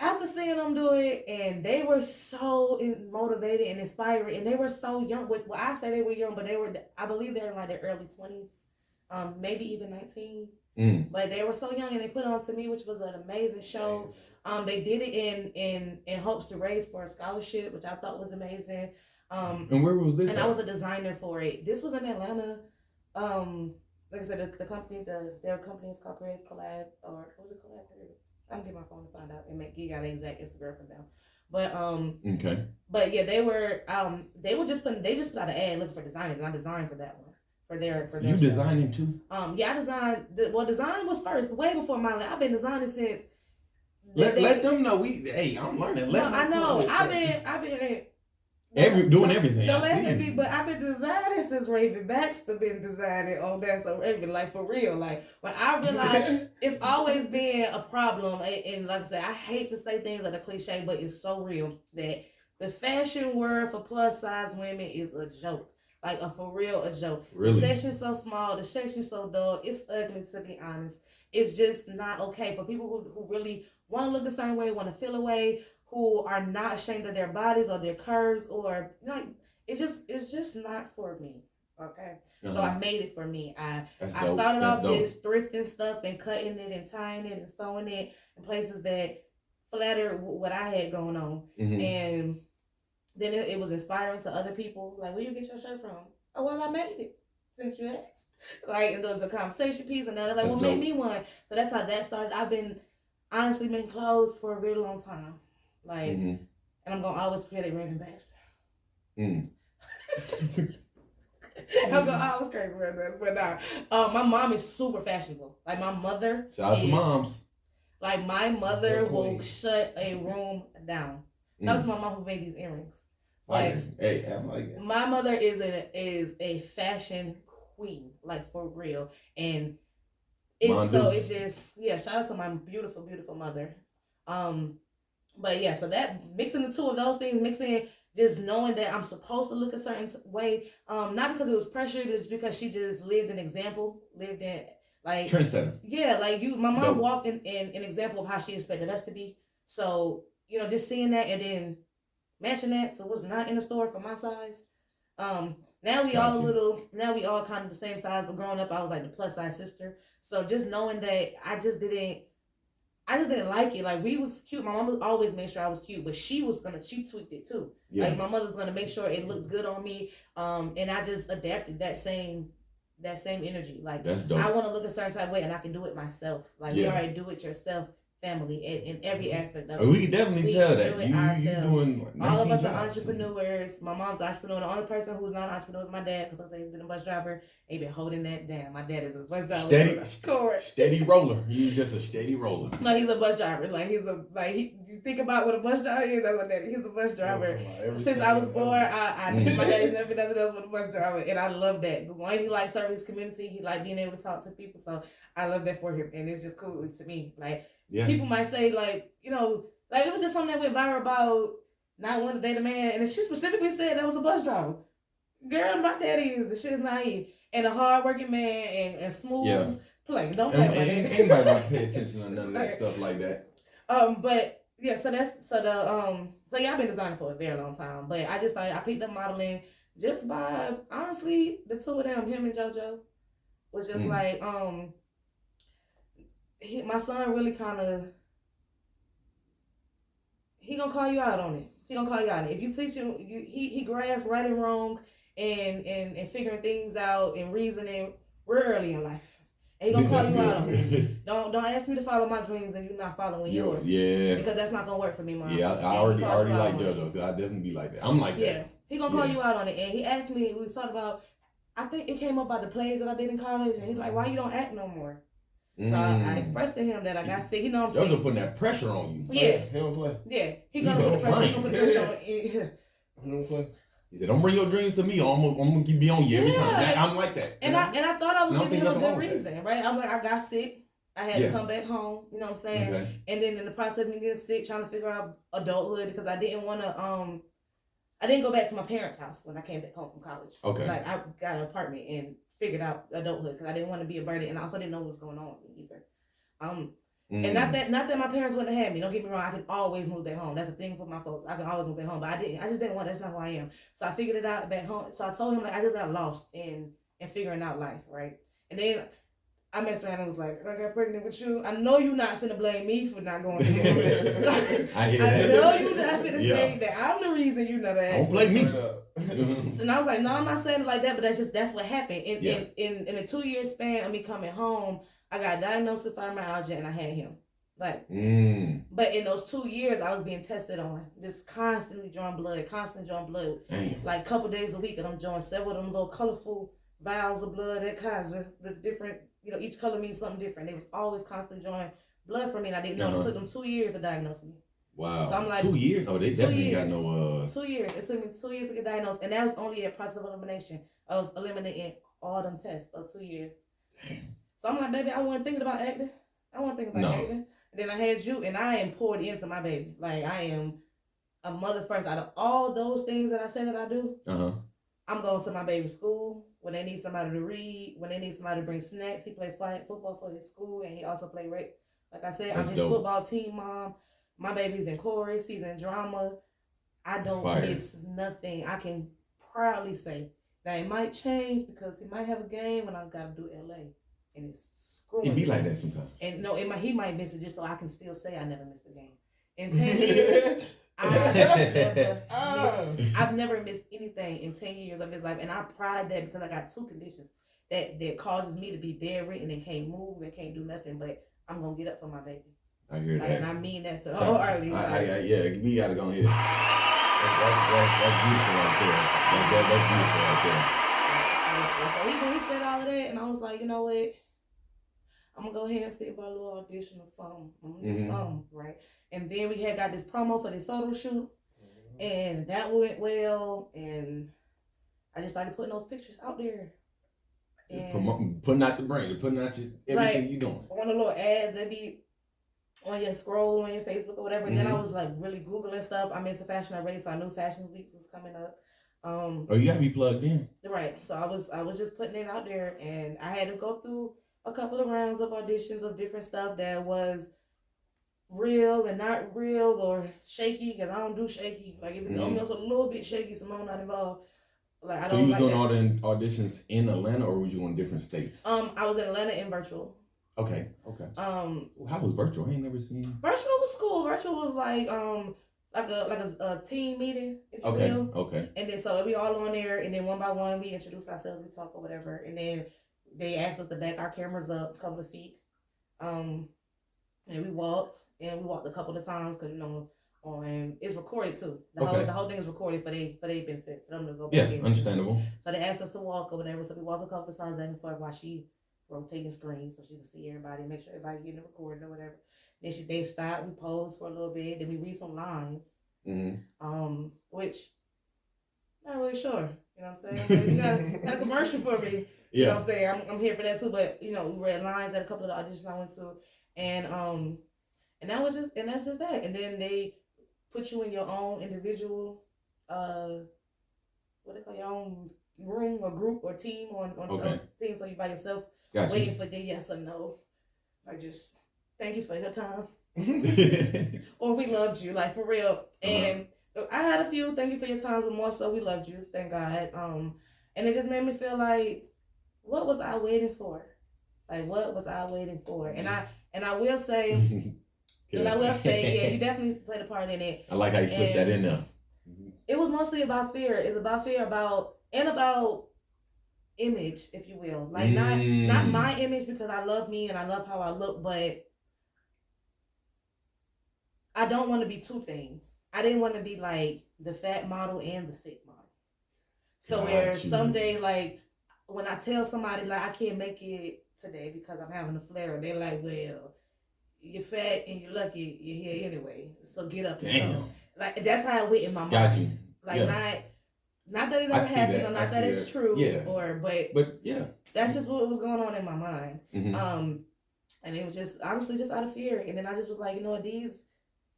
after seeing them do it, and they were so motivated and inspiring, and they were so young. Well, I say they were young, but I believe they're in like their early 20s, maybe even 19. But they were so young, and they put on to me, which was an amazing show. They did it in hopes to raise for a scholarship, which I thought was amazing. And where was this? And I was a designer for it. This was in Atlanta. Like I said, the company, their company is called Creative Collab, or what was it called? I'm gonna get my phone to find out and give y'all the exact Instagram from them. But okay. But yeah, they just put out an ad looking for designers, and I designed for that one. For their you designing too? Yeah, I designed. Design was first, way before my life. I've been designing since. Let them know I'm learning. I know. I've been doing everything. Don't laugh at me, but I've been designing since Raven Baxter been designing on that. So Raven, like for real, like when I realized it's always been a problem, and like I said, I hate to say things like a cliche, but it's so real that the fashion world for plus size women is a joke. Like for real, a joke. Really? The section's so small, the section's so dull. It's ugly, to be honest. It's just not okay for people who really want to look the same way, want to feel a way, who are not ashamed of their bodies or their curves or like it's just not for me. Okay, so I made it for me. I started off just thrifting stuff and cutting it and tying it and sewing it in places that flattered what I had going on, and then it was inspiring to other people. Like, where you get your shirt from? Oh, well, I made it since you asked. Like, and there was a conversation piece, and they're like, well, make me one. So that's how that started. I've been honestly making clothes for a really long time. Like, and I'm gonna always create a Raven Baxter. I'm gonna always create a Raven Baxter. But nah, my mom is super fashionable. Like, my mother. Shout out to moms. Like, my mother will shut a room down. Shout out to my mom who made these earrings. Like, hey, I'm like, my mother is a fashion queen, like for real, and it's shout out to my beautiful, beautiful mother. But yeah, so that mixing the two of those things, mixing just knowing that I'm supposed to look a certain way, not because it was pressured, it's because she just lived an example, lived in like trendsetter. Yeah, like my mom walked in an example of how she expected us to be. So just seeing that and then matching that so what's not in the store for my size. Now we all kind of the same size, but growing up I was like the plus size sister. So just knowing that I just didn't like it. Like, we was cute. My mom always made sure I was cute, but she tweaked it too. Yeah. Like, my mother's gonna make sure it looked good on me. And I just adapted that same energy. Like, that's dope. I want to look a certain type of way, and I can do it myself. Like, we already do it yourself family in every aspect of it. We can definitely tell that. You doing all of us are entrepreneurs. My mom's an entrepreneur. The only person who's not an entrepreneur is my dad, because I say he's been a bus driver. He been holding that down. My dad is a bus driver. Steady roller. He's just a steady roller. No, he's a bus driver. Like, you think about what a bus driver is. That's what that is. He's a bus driver. Since I was born, I my dad has never done nothing else with a bus driver, and I love that. One, he likes serving his community. He like being able to talk to people. So I love that for him, and it's just cool to me. Like, people might say, like, like, it was just something that went viral about not wanting to date a man, and she specifically said that was a bus driver. Girl, my daddy is the shit's naive and a hardworking man and smooth play. Don't play like that. Anybody about to pay attention to none of that stuff like that. But yeah, so I've been designing for a very long time, but I just I picked up modeling just by honestly the two of them, him and JoJo, was just like my son really kind of, he gonna call you out on it. If you teach him, he grasps right and wrong and figuring things out and reasoning real early in life. And he gonna call you out on it. Don't ask me to follow my dreams and you're not following yours. Yeah. Because that's not gonna work for me, Mom. Yeah, I already like that though, because I definitely be like that. I'm like that. Yeah. He gonna call you out on it. And he asked me, we talked about, I think it came up about the plays that I did in college, and he's like, why you don't act no more? So I expressed to him that I got sick. What I'm saying? They're putting that pressure on you. Yeah. He don't play. Yeah. He gonna put the pressure. He gonna put the pressure on it. He don't play. He said, don't bring your dreams to me, or I'm gonna be on you every time. I'm like that. And I thought I was giving him a good reason, right? I'm like, I got sick. I had to come back home. You know what I'm saying? Okay. And then in the process of me getting sick, trying to figure out adulthood, because I didn't want to I didn't go back to my parents' house when I came back home from college. Okay. Like, I got an apartment and figured out adulthood because I didn't want to be a burden, and I also didn't know what was going on with me either. And not that my parents wouldn't have had me. Don't get me wrong. I could always move back home. That's the thing for my folks. I can always move back home, but I didn't. I just didn't want. That's not who I am. So I figured it out back home. So I told him, like, I just got lost in figuring out life, right? And then I messed around and was like, I got pregnant with you. I know you're not finna blame me for not going through it. I know you're not finna say that I'm the reason you know that. Don't blame me. So I was like, no, I'm not saying it like that, but that's what happened. In a 2-year span of me coming home, I got diagnosed with fibromyalgia and I had him. Like, but in those 2 years, I was being tested on, just constantly drawing blood. Damn. Like, a couple days a week, and I'm drawing several of them little colorful vials of blood at Kaiser, the different, each color means something different. They was always constantly drawing blood from me, and I didn't know. It took them 2 years to diagnose me. Wow. So I'm like, 2 years? Oh, they definitely got no 2 years. It took me 2 years to get diagnosed, and that was only a process of elimination, of eliminating all them tests of 2 years. Damn. So I'm like, baby, I wasn't thinking about acting. And then I had you, and I am poured into my baby. Like, I am a mother first. Out of all those things that I said that I do, I'm going to my baby's school when they need somebody to read, when they need somebody to bring snacks. He played football for his school, and he also played rec. Like I said, I'm his football team mom. My baby's in chorus, he's in drama. I don't miss nothing. I can proudly say that it might change because he might have a game when I've got to do LA, and it's screwing. It be like that sometimes. And no, he might miss it just so I can still say I never missed a game. In 10 years, I've never missed anything in 10 years of his life, and I pride that because I got 2 conditions that causes me to be bedridden and can't move and can't do nothing. But I'm gonna get up for my baby. I hear that, and I mean that to wholeheartedly. Yeah, we gotta go ahead. That's beautiful right there. That's beautiful right there. So when he said all of that, and I was like, you know what? I'm gonna go ahead and see about a little audition or something. I'm gonna do something, right? And then we had got this promo for this photo shoot, and that went well. And I just started putting those pictures out there. Putting out the brand, putting out everything you doing. On the little ads that be on your scroll on your Facebook or whatever. And then I was like really Googling stuff. I'm into fashion already, so I knew Fashion Weeks was coming up. You gotta be plugged in. Right. So I was just putting it out there, and I had to go through a couple of rounds of auditions of different stuff that was real and not real or shaky, because I don't do shaky. Like if it's almost a little bit shaky, Simone not involved. Like I so don't. You was like doing that. all the auditions in Atlanta, or was you in different states? I was in Atlanta in virtual. Okay. How was virtual? I ain't never seen. Virtual was cool. Virtual was like a team meeting, if you will. Okay. And then so we all on there, and then one by one we introduce ourselves, we talk or whatever, and then they asked us to back our cameras up a couple of feet, and we walked a couple of times because and it's recorded too. The whole thing is recorded for they benefit for them to go back in. Yeah, understandable. So they asked us to walk or whatever, so we walk a couple of times back and forth while she rotating screens so she can see everybody, make sure everybody getting it recorded or whatever. Then they stop, we pose for a little bit, then we read some lines, which not really sure. You know what I'm saying? That's a commercial for me. Yeah. You know what I'm saying? I'm here for that too. But we read lines at a couple of the auditions I went to, and that's just that. And then they put you in your own individual, what they call your own room or group or team on team, so you by yourself waiting for the yes or no. Like just thank you for your time. Or we loved you, like for real. And I had a few thank you for your time, but more so we loved you, thank God. And it just made me feel like, what was I waiting for? Like what was I waiting for? And I will say yeah, you definitely played a part in it. I like how you slipped that in there. It was mostly about fear. It's about fear about image, if you will. Like not my image, because I love me and I love how I look, but I don't want to be 2 things. I didn't want to be like the fat model and the sick model. So where someday, like when I tell somebody like I can't make it today because I'm having a flare, they're like, well, you're fat and you're lucky you're here anyway. So get up and go. Like that's how it went in my mind. Got you. Like not that it ever happened, or not that it's true, but yeah, that's just what was going on in my mind. And it was just honestly just out of fear. And then I just was like, these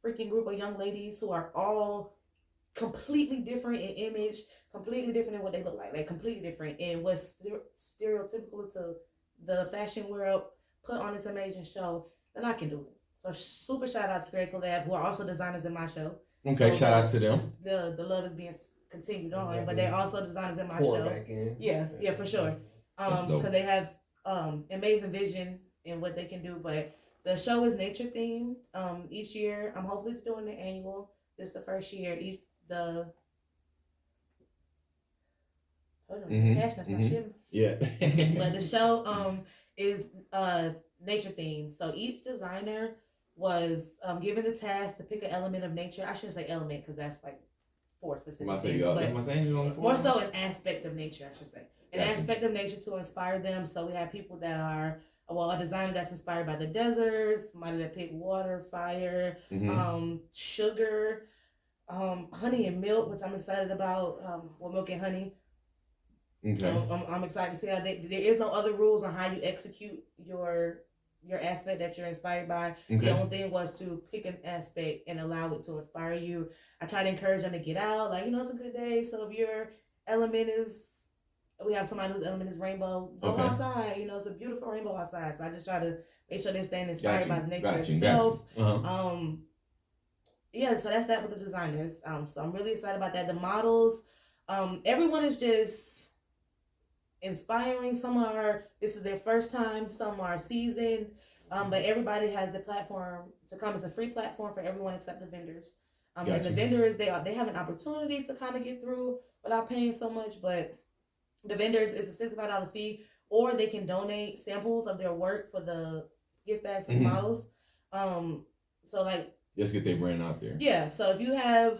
freaking group of young ladies who are all completely different in image, completely different in what they look like completely different in what's stereotypical to the fashion world, put on this amazing show, then I can do it. So super shout out to Scurry K.O, who are also designers in my show. Okay, so shout out to them. The love is being continued on, but they're also designers in my show. Back in. Yeah, for sure. Because they have amazing vision in what they can do. But the show is nature themed. Each year, I'm hopefully doing the annual. This is the first year. Yeah. But the show is nature themed. So each designer was given the task to pick an element of nature. I shouldn't say element because that's like 4 specific things. But more so an aspect of nature, I should say. An aspect of nature to inspire them. So we have people that are, a designer that's inspired by the desert, somebody that picked water, fire, sugar, honey and milk, which I'm excited about, milk and honey. Okay. I'm excited to see how there is no other rules on how you execute your aspect that you're inspired by. Okay. The only thing was to pick an aspect and allow it to inspire you. I try to encourage them to get out. Like, it's a good day. So if your element is, we have somebody whose element is rainbow, go outside. It's a beautiful rainbow outside. So I just try to make sure they're staying inspired by the nature itself. yeah, so that's that with the designers. So I'm really excited about that. The models, everyone is just inspiring. Some are this is their first time. Some are seasoned. But everybody has the platform to come. It's a free platform for everyone except the vendors. And the Gotcha. vendors they have an opportunity to kind of get through without paying so much, but the vendors is a $65 fee, or they can donate samples of their work for the gift bags for the models. Um, so like Just get their brand out there. yeah, so if you have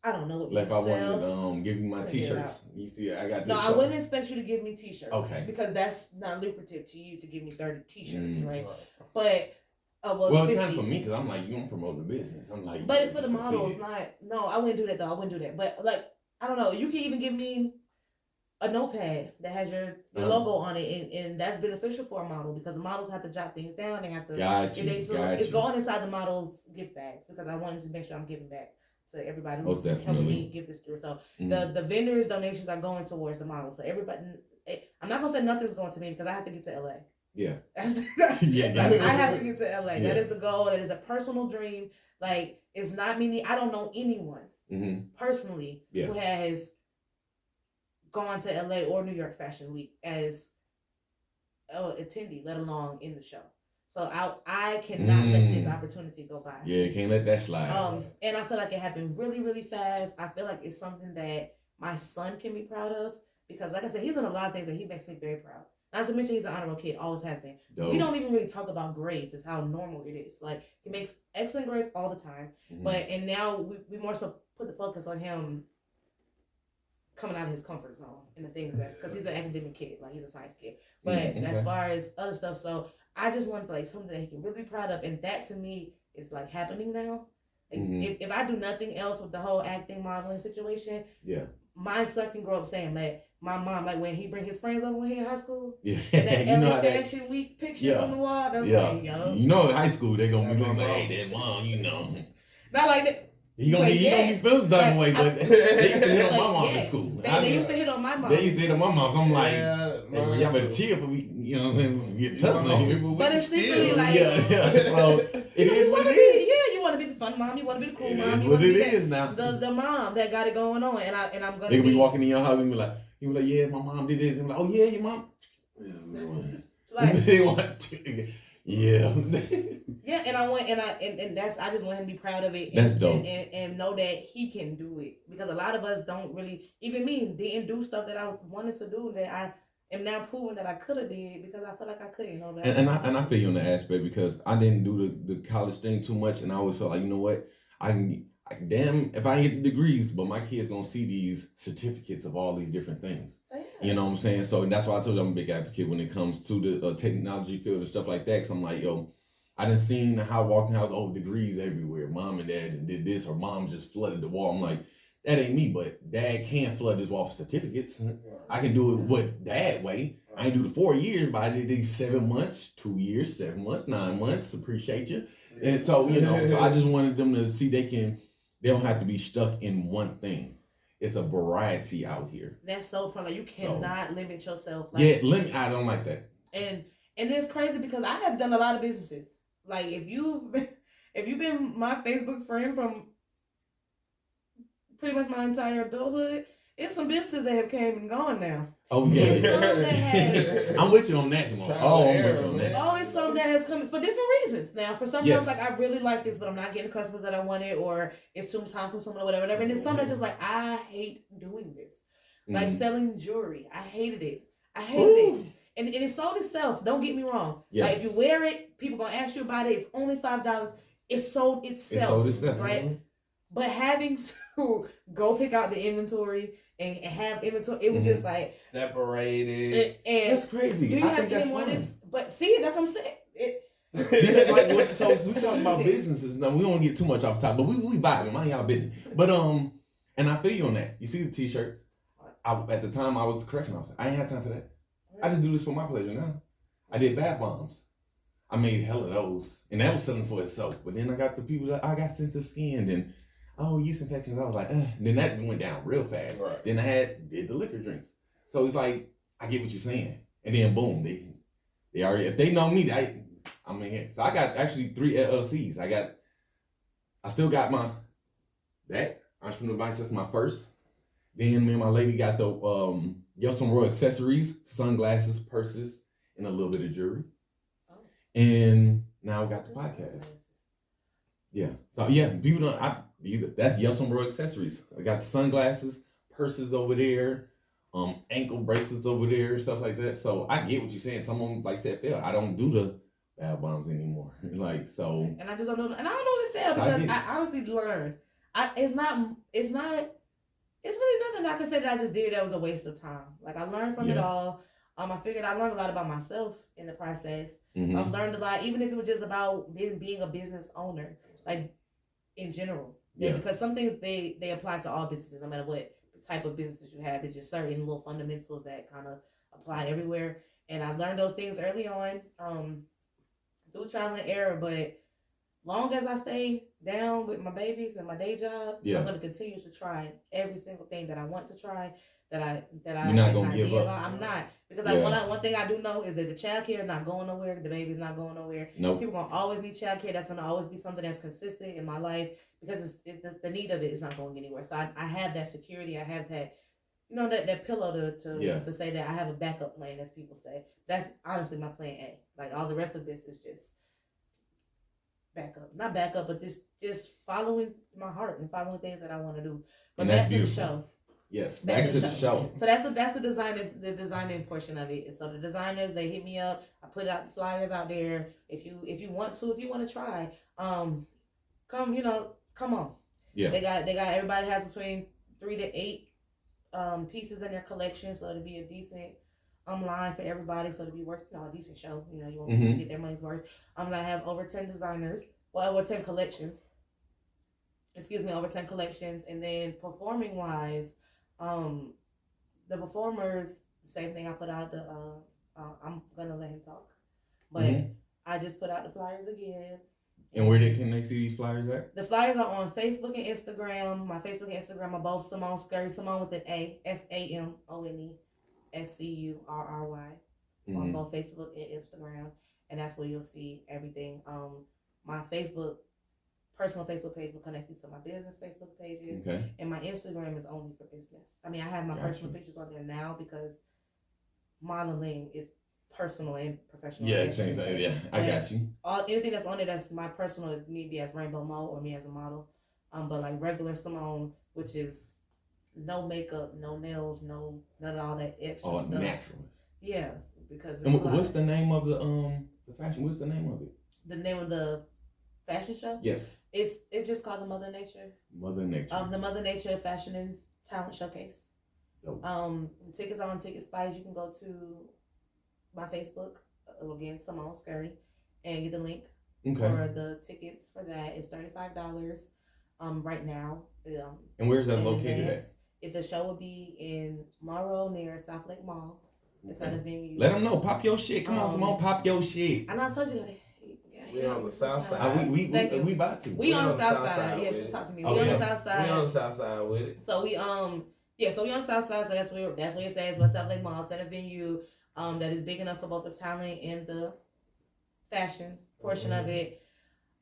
I don't know what Like you if I sell. wanted to give you my Figure it t-shirts. You see, I got this. No, I wouldn't expect you to give me t-shirts. Okay. Because that's not lucrative to you to give me 30 t-shirts, right? Right. But well, it's it's kind of for me because I'm like, you don't promote the business. I'm like, but it's for the models, not no. I wouldn't do that though. I wouldn't do that. But like, I don't know. You can even give me a notepad that has your logo on it, and that's beneficial for a model because the models have to jot things down. They have to. It's going inside the model's gift bags because I wanted to make sure I'm giving back to everybody who's helping me give this through. So the vendors' donations are going towards the model. So everybody, I'm not gonna say nothing's going to me because I have to get to LA. Yeah. I have to get to LA. Yeah. That is the goal. That is a personal dream. Like it's not me. I don't know anyone personally who has gone to LA or New York Fashion Week as attendee, let alone in the show. So I cannot let this opportunity go by. Yeah, can't let that slide. And I feel like it happened really, really fast. I feel like it's something that my son can be proud of because, like I said, he's done a lot of things that he makes me very proud. Not to mention he's an honorable kid, always has been. Dope. We don't even really talk about grades. It's how normal it is. Like he makes excellent grades all the time. And now we more so put the focus on him coming out of his comfort zone and the things that's because he's an academic kid, like he's a science kid. But as far as other stuff, so I just wanted like something that he can really be proud of, and that to me is like happening now. Like, if I do nothing else with the whole acting modeling situation, my son can grow up saying that my mom, like when he bring his friends over when he in high school, that LA Fashion Week picture on the wall, that's like, yo. You know, in high school they gonna be looking like, hey, that mom, you know, not like that. He gonna be feeling that way, but they used to hit on my mom in school. They used to hit on my mom. They used to hit on my mom. So I'm like, y'all better chill for me. You know what I'm saying? We get tussling here, but it's secretly like, So it is what it is. Yeah, you want to be the fun mom. You want to be the cool mom. You what it is now. The mom that got it going on, and I'm gonna. They could be walking in your house and be like, yeah, my mom did this. I'm like, oh yeah, your mom. Like they want to. Yeah. Yeah, and that's I just want him to be proud of it. That's dope. And know that he can do it because a lot of us don't really, even me, didn't do stuff that I wanted to do that I am now proving that I could have did because I feel like I couldn't. You know, and I feel you on the aspect because I didn't do the college thing too much, and I always felt like, you know what, damn if I get the degrees, but my kids gonna see these certificates of all these different things. You know what I'm saying? So and that's why I told you I'm a big advocate when it comes to the technology field and stuff like that. Because I'm like, yo, I done seen how walking house, degrees everywhere. Mom and dad did this, or mom just flooded the wall. I'm like, that ain't me, but dad can't flood this wall for certificates. I can do it dad way. I ain't do the 4 years, but I did these 7 months, 2 years, 7 months, 9 months. Appreciate you. And so, you know, so I just wanted them to see they don't have to be stuck in one thing. It's a variety out here. That's so probably you cannot limit yourself. Like, I don't like that. And it's crazy because I have done a lot of businesses. Like if you've been my Facebook friend from pretty much my entire adulthood, it's some businesses that have came and gone now. Oh yeah. I'm with you on that, Simone. I'm with you on that. Oh, it's something that has come for different reasons. Now, for some reasons, like I really like this, but I'm not getting customers that I wanted, or it's too much time consuming or whatever. And then some that's just like I hate doing this, like selling jewelry. I hated it. And it sold itself. Don't get me wrong. Yes. Like if you wear it, people gonna ask you about it. It's only $5. It sold itself. Right? But having to go pick out the inventory and have inventory, it was just like separated. And that's crazy. Do you have any more of this? But see, that's what I'm saying. So we talking about businesses now. We don't get too much off top, but we buy them. Mind y'all business. But and I feel you on that. You see the t-shirts. At the time I was a correction officer. I ain't had time for that. I just do this for my pleasure now. I did bath bombs. I made hell of those, and that was selling for itself. But then I got the people that I got sensitive skin and. Yeast infections. I was like, then that went down real fast. Right. Then I did the liquor drinks. So it's like, I get what you're saying. And then boom, they already, if they know me, I'm in here. So I got actually 3 LLCs. I got I still got that entrepreneur mindset's my first. Then me and my lady got the Yelson Royal accessories, sunglasses, purses, and a little bit of jewelry. Oh. And now we got the podcast. Yeah. So yeah, people don't. That's Yelson Royal accessories. I got the sunglasses, purses over there, ankle bracelets over there, stuff like that. So I get what you're saying. Someone like said, Phil, I don't do the bad bombs anymore. Like so. And I just don't know. And I don't know if it failed because I honestly learned. It's really nothing I can say that I just did that was a waste of time. Like I learned from it all. I figured I learned a lot about myself in the process. Mm-hmm. Learned a lot, even if it was just about being a business owner, like in general. Yeah. Because some things they apply to all businesses, no matter what type of businesses you have. It's just certain little fundamentals that kind of apply everywhere. And I learned those things early on, through trial and error. But long as I stay down with my babies and my day job, I'm going to continue to try every single thing that I want to try. That You're not gonna give up. I'm not, because one thing I do know is that the child care is not going nowhere. The baby's not going nowhere. Nope. People gonna always need child care. That's gonna always be something that's consistent in my life because the need of it is not going anywhere. So I have that security. I have that, that pillow to say that I have a backup plan, as people say. That's honestly my plan A. Like all the rest of this is just backup, not backup, but just following my heart and following things that I want to do. But and that's back to the show. Yes, back to the show. So that's the designing portion of it. So the designers, they hit me up. I put out the flyers out there. If you want to try, come on. Yeah. They got everybody has between 3 to 8 pieces in their collection, so it'll be a decent line for everybody. So it'll be worth a decent show. You want to get their money's worth. I have over 10 designers. Well, over 10 collections. Over 10 collections, and then performing wise. The performers, same thing. I put out I'm gonna let him talk, but I just put out the flyers again. And where can they see these flyers at? The flyers are on Facebook and Instagram. My Facebook and Instagram are both Simone Scurry, Simone with an A, SAMONE, SCURRY, on both Facebook and Instagram, and that's where you'll see everything. My personal Facebook page will connect you to my business Facebook pages. Okay. And my Instagram is only for business. I have my personal pictures on there now because modeling is personal and professional. Yeah, same thing. Yeah, I got you. Anything that's on there that's my personal is me as Rainbow Mo or me as a model. But like regular Simone, which is no makeup, no nails, none of all that extra stuff. Natural. Yeah, because and what's the name of the fashion? What's the name of it? The name of the fashion show? Yes. It's just called the Mother Nature. The Mother Nature Fashion and Talent Showcase. Dope. The tickets are on Ticket Spice. You can go to my Facebook, again, Simone Scurry, and get the link for the tickets for that. It's $35 right now. And where's that located at? If the show will be in Morrow near South Lake Mall. It's at a venue. Let them know. Pop your shit. Come on, Simone. Pop your shit. And I told you that. We on the south side. We about to. We on the south side. Yeah, just talk to me. We on the south side. We on the south side with it. So we so we on the south side. So that's where it says West South Lake Mall. It's at a venue that is big enough for both the talent and the fashion portion of it.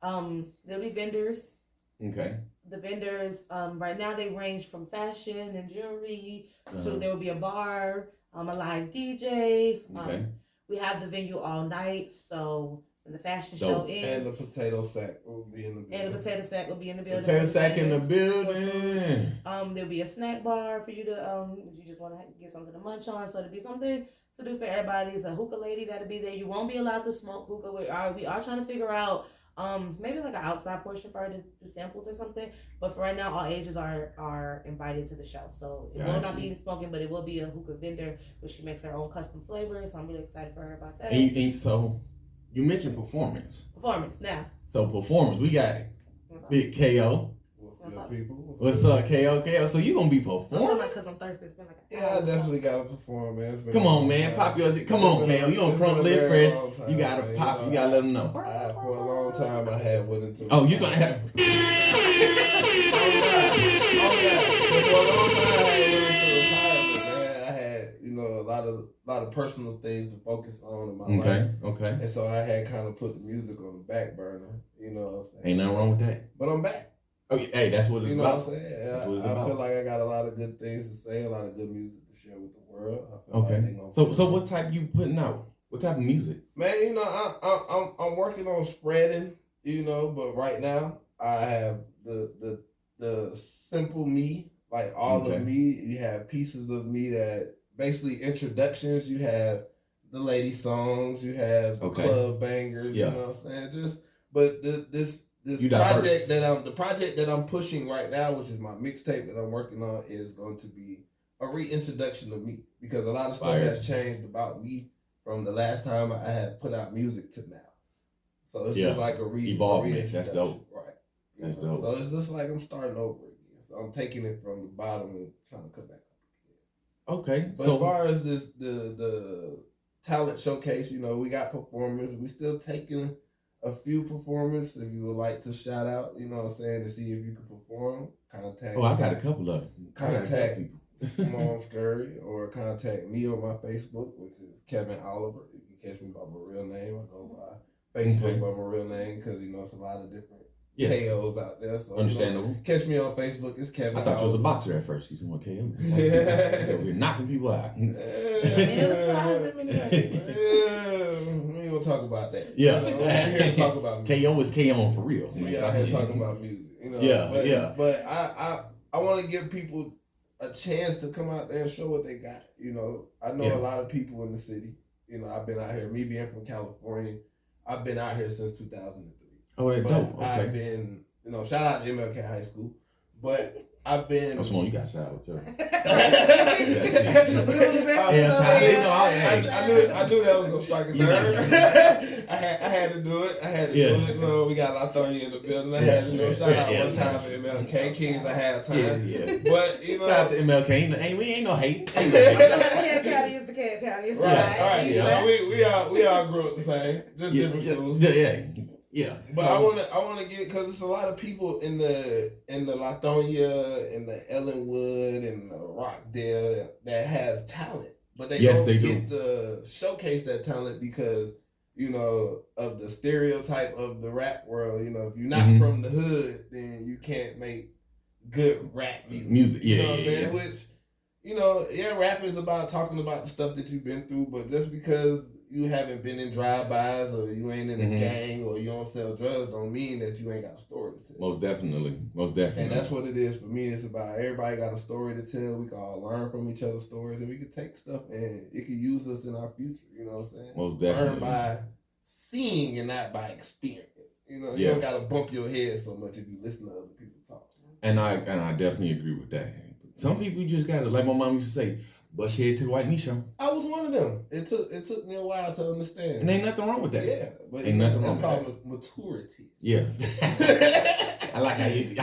There'll be vendors. Okay. The vendors right now they range from fashion and jewelry. So there will be a bar, a live DJ. Okay. We have the venue all night. So. The fashion show ends. And the potato sack will be in the building. Potato sack in the building. There'll be a snack bar for you to if you just want to get something to munch on. So there'll be something to do for everybody. It's a hookah lady that'll be there. You won't be allowed to smoke hookah. We are trying to figure out maybe like an outside portion for her to do samples or something. But for right now, all ages are invited to the show. So it will not be any smoking, but it will be a hookah vendor where she makes her own custom flavors. So I'm really excited for her about that. So you mentioned performance. Now. So performance, we got Big K.O. What's good, people? What's up, K.O.? So you gonna be performing? Because I'm thirsty. It's been like I definitely gotta perform, man. Come on, man. Pop your shit. Come on, K.O. You on Crunk Lit Fresh. You gotta pop. You gotta let them know. For a long time, I had went into. Oh, you gonna have. For a long time, I had went into retirement, man. I had, a lot lot of personal things to focus on in my Okay, life. okay. And so I had kind of put the music on the back burner. You know what I'm saying? Ain't nothing wrong with that. But I'm back. Oh, yeah, hey, that's what it's You know about. what I'm saying? That's what it's I about. feel like I got a lot of good things to say, a lot of good music to share with the world. I feel Okay. like they gonna So feel what type you putting out? What type of music? Man, you know, I'm working on spreading, you know, but right now I have the simple me, like all Okay. of me. You have pieces of me that basically introductions. You have the lady songs. You have the Okay. club bangers. Yeah. You know what I'm saying? But this You project diverse. the project that I'm pushing right now, which is my mixtape that I'm working on, is going to be a reintroduction of me, because a lot of stuff Fire. has changed about me from the last time I had put out music to now. So it's just like a evolvement. That's dope. Right. That's dope. So it's just like I'm starting over again. So I'm taking it from the bottom and trying to come back up again. Okay. But So as far as the talent showcase, you know, we got performers. We still taking a few performers. If you would like to shout out, you know what I'm saying, to see if you can perform, contact. I got a couple of them. Contact Simone Scurry, or contact me on my Facebook, which is Kevin Oliver. You can catch me by my real name. I go by Facebook by my real name, because you know it's a lot of different KOs out there. So understandable. You know, catch me on Facebook. It's Kevin. I thought you was a boxer at first. You want KO? You're knocking people out. We ain't gonna talk about that. Yeah, you know, we're here to talk about music. KO is KO for real. We out here talking about music. You know. But I want to give people a chance to come out there and show what they got. You know, I know a lot of people in the city. You know, I've been out here. Me being from California, I've been out here since 2003. Oh, that's dope. Okay. I've been, you know, shout out to MLK High School, but I've been. Oh, Simone, you got shout out, Joe. I knew that was gonna strike a nerve. I had to do it. You know, we got Latonya in the building. I had to shout out one time for MLK Kings. I had time. But you know, shout out to MLK. We ain't no hate. Cat County is the Cat County. It's right. Yeah. We all grew up the same, just different schools. Yeah. But I wanna get, because there's a lot of people in the Latonia, in the Ellenwood, and the Rockdale that has talent, but they don't get to showcase that talent because, you know, of the stereotype of the rap world. You know, if you're not from the hood, then you can't make good rap music. You know what I'm saying? Which, you know, rap is about talking about the stuff that you've been through, but just because you haven't been in drive-bys, or you ain't in a gang, or you don't sell drugs, don't mean that you ain't got a story to tell. Most definitely. And that's what it is for me. It's about everybody got a story to tell. We can all learn from each other's stories, and we can take stuff and it can use us in our future. You know what I'm saying? Most definitely. Learn by seeing and not by experience. You know, you don't got to bump your head so much if you listen to other people talk. And I definitely agree with that. Some people just got to, like my mom used to say, bust your head to the white meat show. I was one of them. It took me a while to understand. And ain't nothing wrong with that. Yeah, but ain't nothing wrong. It's called maturity. Yeah. I like how you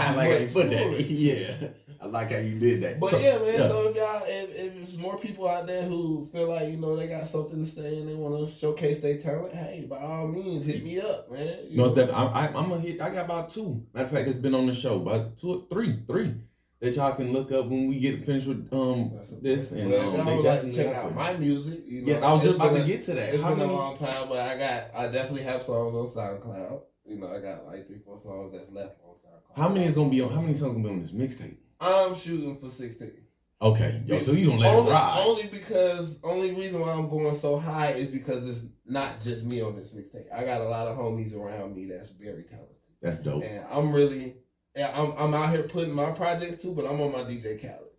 put that. Yeah. I like how you did that. But so if y'all, if there's more people out there who feel like, you know, they got something to say and they want to showcase their talent, hey, by all means, hit me up, man. No, it's definitely. I'm gonna hit. I got about 2. Matter of fact, it's been on the show about 2 or 3 that y'all can look up when we get finished with this. And they like to check out my music. You know, I was just about to get to that. It's been a long time, but I definitely have songs on SoundCloud. You know, I got like 3-4 songs that's left on SoundCloud. How many songs gonna be on this mixtape? I'm shooting for 16. Okay, so you gonna let it ride? Only reason why I'm going so high is because it's not just me on this mixtape. I got a lot of homies around me that's very talented. That's dope. And I'm out here putting my projects too, but I'm on my DJ Khaled.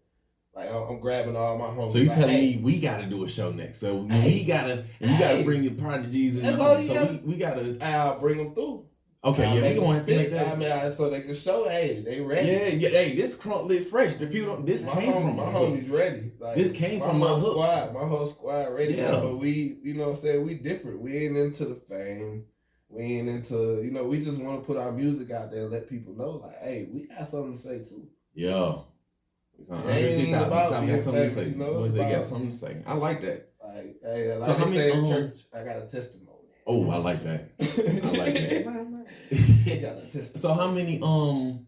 Like I'm grabbing all my homies. So you telling me we got to do a show next? So we gotta, and you gotta bring your prodigies and we gotta. I'll bring them through. Okay, we gonna have to make that. I mean, so they can show, hey, they ready. Yeah. Hey, this Crunk Lit Fresh. If you don't, this came from my homies ready. Like, this came from my hook. My whole squad ready. Yeah. But we, you know what I'm saying, we different. We ain't into the fame. We ain't into, you know, we just want to put our music out there and let people know, like, hey, we got something to say too. Yeah. Ain't about being famous, you know. They got something to say. I like that. Like, hey, like I say in church, I got a testimony. Oh, I like that. I like that. So how many songs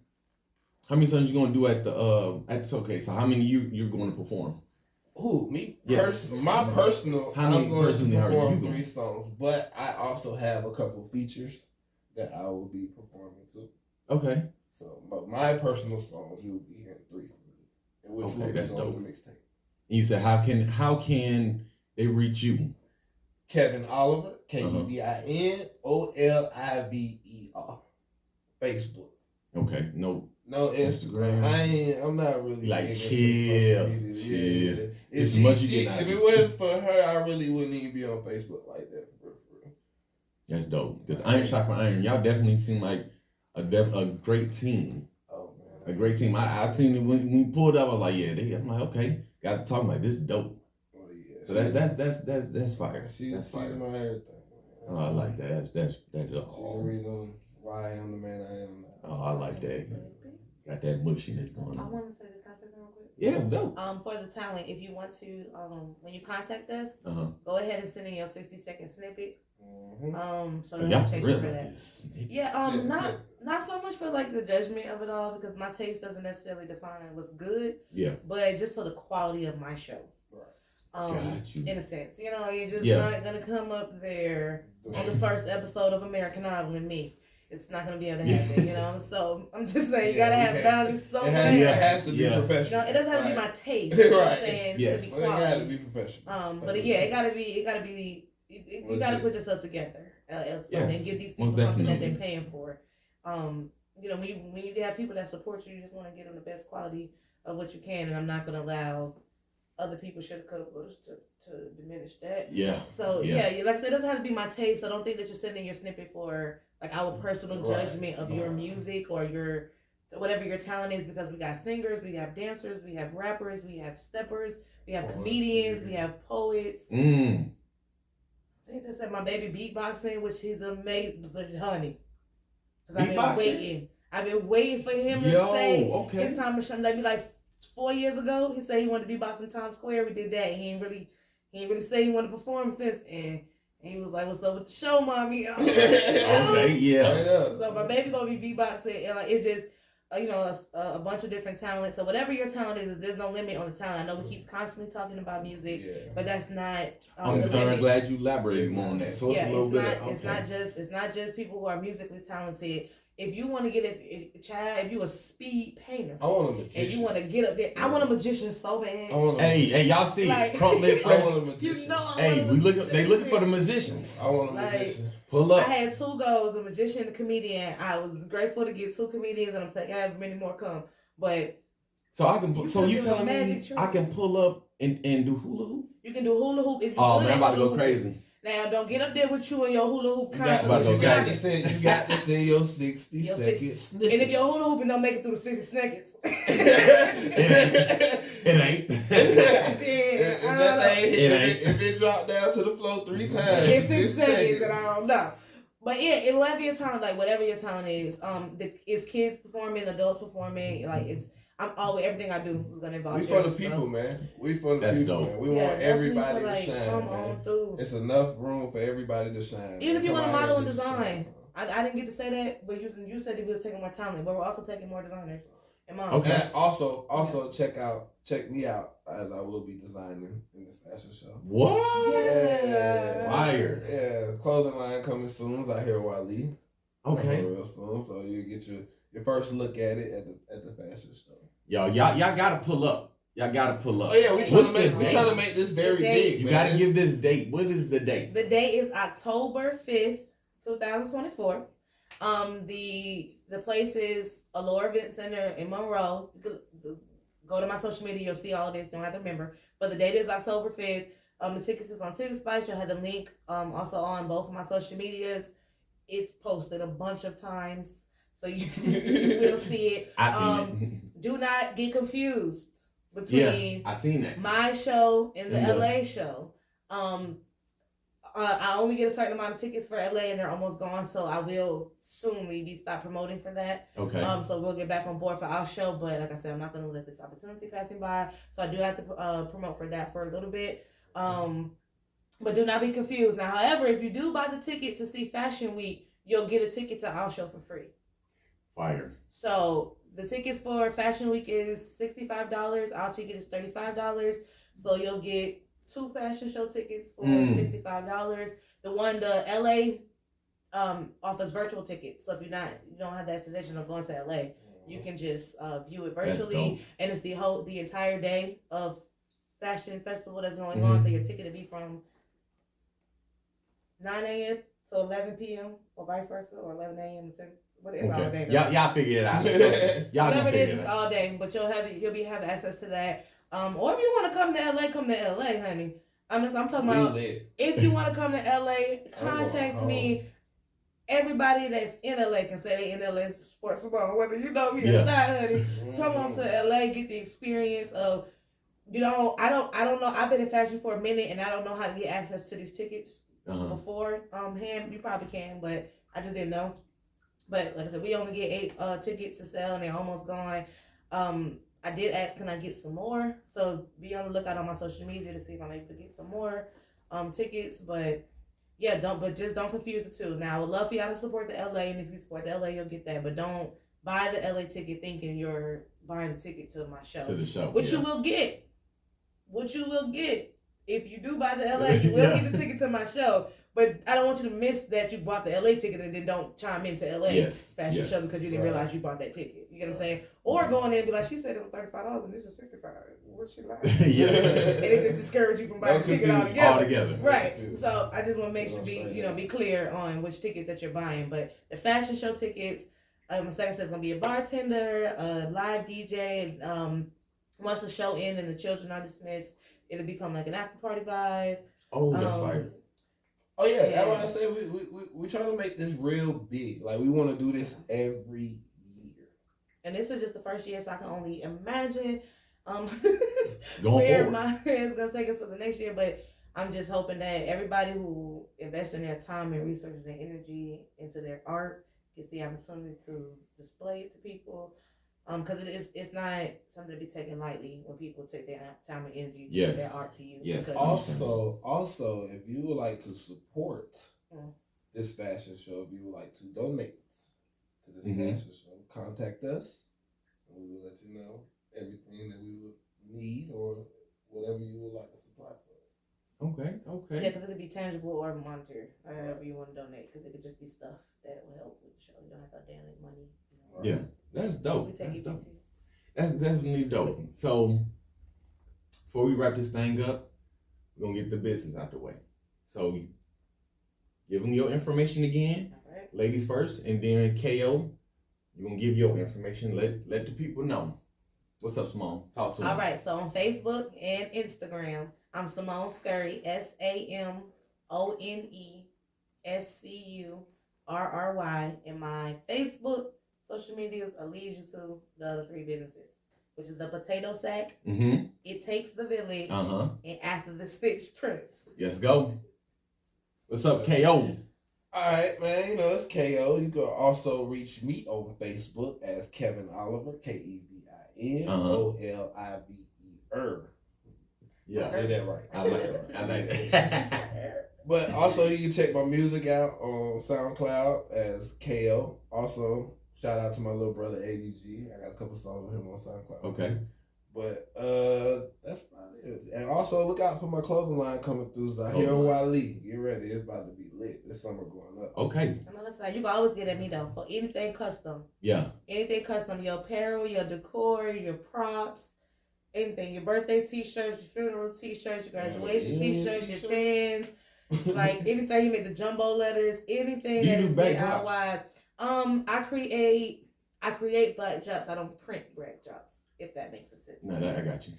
you gonna do at the okay? So how many you're going to perform? Who me? Yes. My personal. How many I'm going to perform 3 songs, but I also have a couple features that I will be performing too. Okay. So, but my personal songs, you'll be hearing 3 from me, which will be on the mixtape. You said how can they reach you? Kevin Oliver, KEVINOLIVER, Facebook. Okay, no Instagram. I'm not really like chill. If it wasn't for her, I really wouldn't even be on Facebook like that. For real. That's dope. Because Iron Shock and Iron, y'all definitely seem like a great team. Oh man, a great team. I seen it when we pulled up. I was like, yeah, I'm like, okay, got to talk like this is dope. Oh yeah. So that's fire. She's fire. my everything. Oh, I like that. That's She's the reason why I am the man I am now. Oh, I like that. Got that mushiness going on. I want to say the contact real quick. Yeah, dope. For the talent, if you want to, when you contact us, go ahead and send in your 60-second snippet. So y'all for real about this. Yeah, not so much for like the judgment of it all, because my taste doesn't necessarily define what's good. Yeah. But just for the quality of my show. Got you. In a sense, you're just not gonna come up there on the first episode of American Idol and me. It's not gonna be able to happen, So I'm just saying, you gotta have boundaries somewhere. It has to be professional. No, it doesn't have to be my taste. You know what I'm saying? Yes. To be quality. It gotta be professional. But it gotta be. You gotta put yourself together and give these people something that they're paying for. When you have people that support you, you just want to give them the best quality of what you can, and I'm not gonna allow other people should have to diminish that. Yeah. So like I said, it doesn't have to be my taste. So don't think that you're sending your snippet for like our personal judgment of your music or your whatever your talent is, because we got singers, we have dancers, we have rappers, we have steppers, we have comedians, we have poets. I think they said my baby beatboxing, which he's amazing, honey. Because I've been waiting for him to say it's time to shut. Maybe like 4 years ago, he said he wanted to beatbox in Times Square. We did that. He ain't really say he wanted to perform since. And he was like, "What's up with the show, mommy?" So my baby gonna be beatboxing, and like it's just a bunch of different talents. So whatever your talent is, there's no limit on the talent. I know we keep constantly talking about music, but that's not. I'm very glad you elaborated more on that. So it's a little bit. It's not just people who are musically talented. If you want to get if you a speed painter, I want a magician. And you want to get up there, I want a magician so bad. Hey, y'all see Crunk Lit Fresh? I want a magician. They looking for the magicians. I want a magician. Pull up. I had 2 goals: a magician and a comedian. I was grateful to get 2 comedians, and I'm taking have many more come. But so I can. So you telling me I can pull up and do hula hoop? You can do hula hoop if you. Oh man, I'm about to go crazy. Now, don't get up there with you and your hula hoop constantly. You got to say your 60 seconds snippet. And if your hula hoop don't make it through the 60 seconds. It ain't. If it dropped down to the floor 3 times. In 6 seconds, and I don't know. But whatever your talent, like whatever your talent is, it's kids performing, adults performing, like everything I do is gonna involve. We for the people, man. We for the people, man. We want everybody to shine. Come on through. It's enough room for everybody to shine. Even if you want to model and design, I didn't get to say that, but you said you was taking more talent, but we're also taking more designers. Okay. And also check me out as I will be designing in this fashion show. What? Yeah. Fire. Yeah. Clothing line coming soon. I hear Wally. Okay. Real soon, so you get your first look at it at the fashion show. Y'all gotta pull up. Y'all gotta pull up. Oh yeah, we trying to make this very big. You gotta give this date. What is the date? The date is October 5th, 2024. The place is Allure Event Center in Monroe. Go to my social media, you'll see all this. Don't have to remember. But the date is October 5th. The tickets is on TicketSpice. You'll have the link also on both of my social medias. It's posted a bunch of times, so you will see it. I seen it. Do not get confused between I seen that. my show and the LA show. I only get a certain amount of tickets for LA, and they're almost gone, so I will soonly be stop promoting for that. Okay. So we'll get back on board for our show, but like I said, I'm not going to let this opportunity pass me by, so I do have to promote for that for a little bit. But do not be confused. Now, however, if you do buy the ticket to see Fashion Week, you'll get a ticket to our show for free. Fire. So the tickets for Fashion Week is $65. Our ticket is $35. So you'll get 2 fashion show tickets for $65. The LA offers virtual tickets. So if you don't have the expectation of going to LA, you can just view it virtually, and it's the entire day of fashion festival that's going on. So your ticket will be from 9 a.m. to 11 p.m. or vice versa, or 11 a.m. to 10. But it's all day. Y'all figure it out. Whatever it is, it's all day. But you'll have access to that. Or if you want to come to LA, come to LA, honey. I'm talking about if you want to come to LA, contact me. Everybody that's in LA can say they in LA Sports Simone, whether you know me or not, honey. Come on to LA, get the experience of, I don't know. I've been in fashion for a minute, and I don't know how to get access to these tickets before. You probably can, but I just didn't know. But like I said, we only get 8 tickets to sell, and they're almost gone. I did ask, can I get some more? So be on the lookout on my social media to see if I'm able to get some more tickets. But yeah, don't confuse the two. Now I would love for y'all to support the LA, and if you support the LA, you'll get that. But don't buy the LA ticket thinking you're buying the ticket to my show. To the show. Which you will get. If you do buy the LA, you will get the ticket to my show. But I don't want you to miss that you bought the LA ticket and then don't chime into LA fashion show because you didn't realize you bought that ticket. You get what I'm saying? Or go in there and be like, she said it was $35 and this is $65. What's she like? And it just discourages you from buying the ticket altogether. Right. So I just want to make sure be clear on which tickets that you're buying. But the fashion show tickets, my second says gonna be a bartender, a live DJ, and once the show ends and the children are dismissed, it'll become like an after party vibe. Oh, that's fire. Oh yeah, that's why I say we trying to make this real big. Like we want to do this every year. And this is just the first year, so I can only imagine where my is gonna take us for the next year. But I'm just hoping that everybody who invests in their time and resources and energy into their art gets the opportunity to display it to people. Because it's not something to be taken lightly when people take their time and energy to give their art to you. Yes. Also, if you would like to support this fashion show, if you would like to donate to this fashion show, contact us, and we will let you know everything that we would need or whatever you would like to supply for us. Okay. Yeah, because it could be tangible or monetary, or however you want to donate. Because it could just be stuff that will help with the show. You don't have to donate money. Yeah, that's dope. That's definitely dope. So, before we wrap this thing up, we're going to get the business out the way. So, give them your information again. Right. Ladies first, and then K.O., you're going to give your information. Let the people know. What's up, Simone? Talk to them. All right, so on Facebook and Instagram, I'm Simone Scurry, SamoneScurry, and my Facebook social medias leads you to the other 3 businesses, which is the Potato Sack, It Takes the Village, and After the Stitch Prince. Let's go. What's up, K.O.? All right, man. It's K.O. You can also reach me on Facebook as Kevin Oliver, KEVIN OLIVER. Yeah, I did that right. I like that. But also, you can check my music out on SoundCloud as K.O. Also, shout out to my little brother ADG. I got a couple songs with him on SoundCloud. Okay. But that's about it. And also look out for my clothing line coming through. Zahir Wali. Get ready. It's about to be lit. This summer going up. Okay. You can always get at me though for anything custom. Yeah. Anything custom. Your apparel, your decor, your props, anything. Your birthday t-shirts, your funeral t-shirts, your graduation t-shirts, your fans. Like anything you make the jumbo letters, anything that is DIY. I create backdrops. I don't print backdrops, if that makes sense. No, I got you.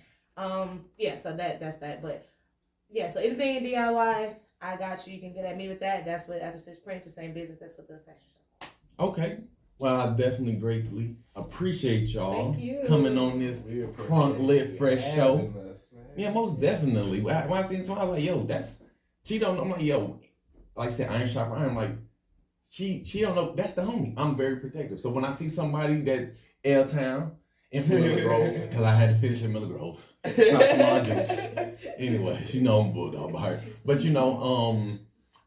Yeah, so that's that. But yeah, so anything in DIY, I got you. You can get at me with that. That's what After Stitch Prince, the same business. That's what the fashion show. Okay. Well, I definitely greatly appreciate y'all coming on this Crunk Lit Fresh show. Yeah, most definitely. When I seen this, I was like, yo, she don't know. I'm like, yo, like I said, Iron Sharp Iron. Like, she don't know. That's the homie. I'm very protective. So when I see somebody that L-Town in Miller Grove, because I had to finish in Miller Grove. Anyway, I'm bulldog by heart. But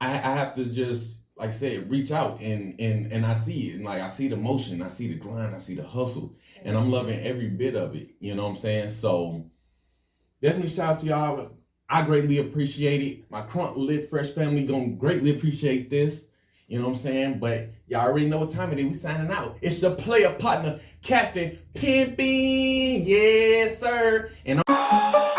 I have to just, like I said, reach out and I see it. And like I see the motion, I see the grind, I see the hustle. And I'm loving every bit of it. You know what I'm saying? So Definitely shout out to y'all. I greatly appreciate it. My Crunk Lit Fresh family gonna greatly appreciate this. You know what I'm saying? But y'all already know what time it is. We signing out. It's your player partner, Captain Pimpin'. Yes, sir. And I'm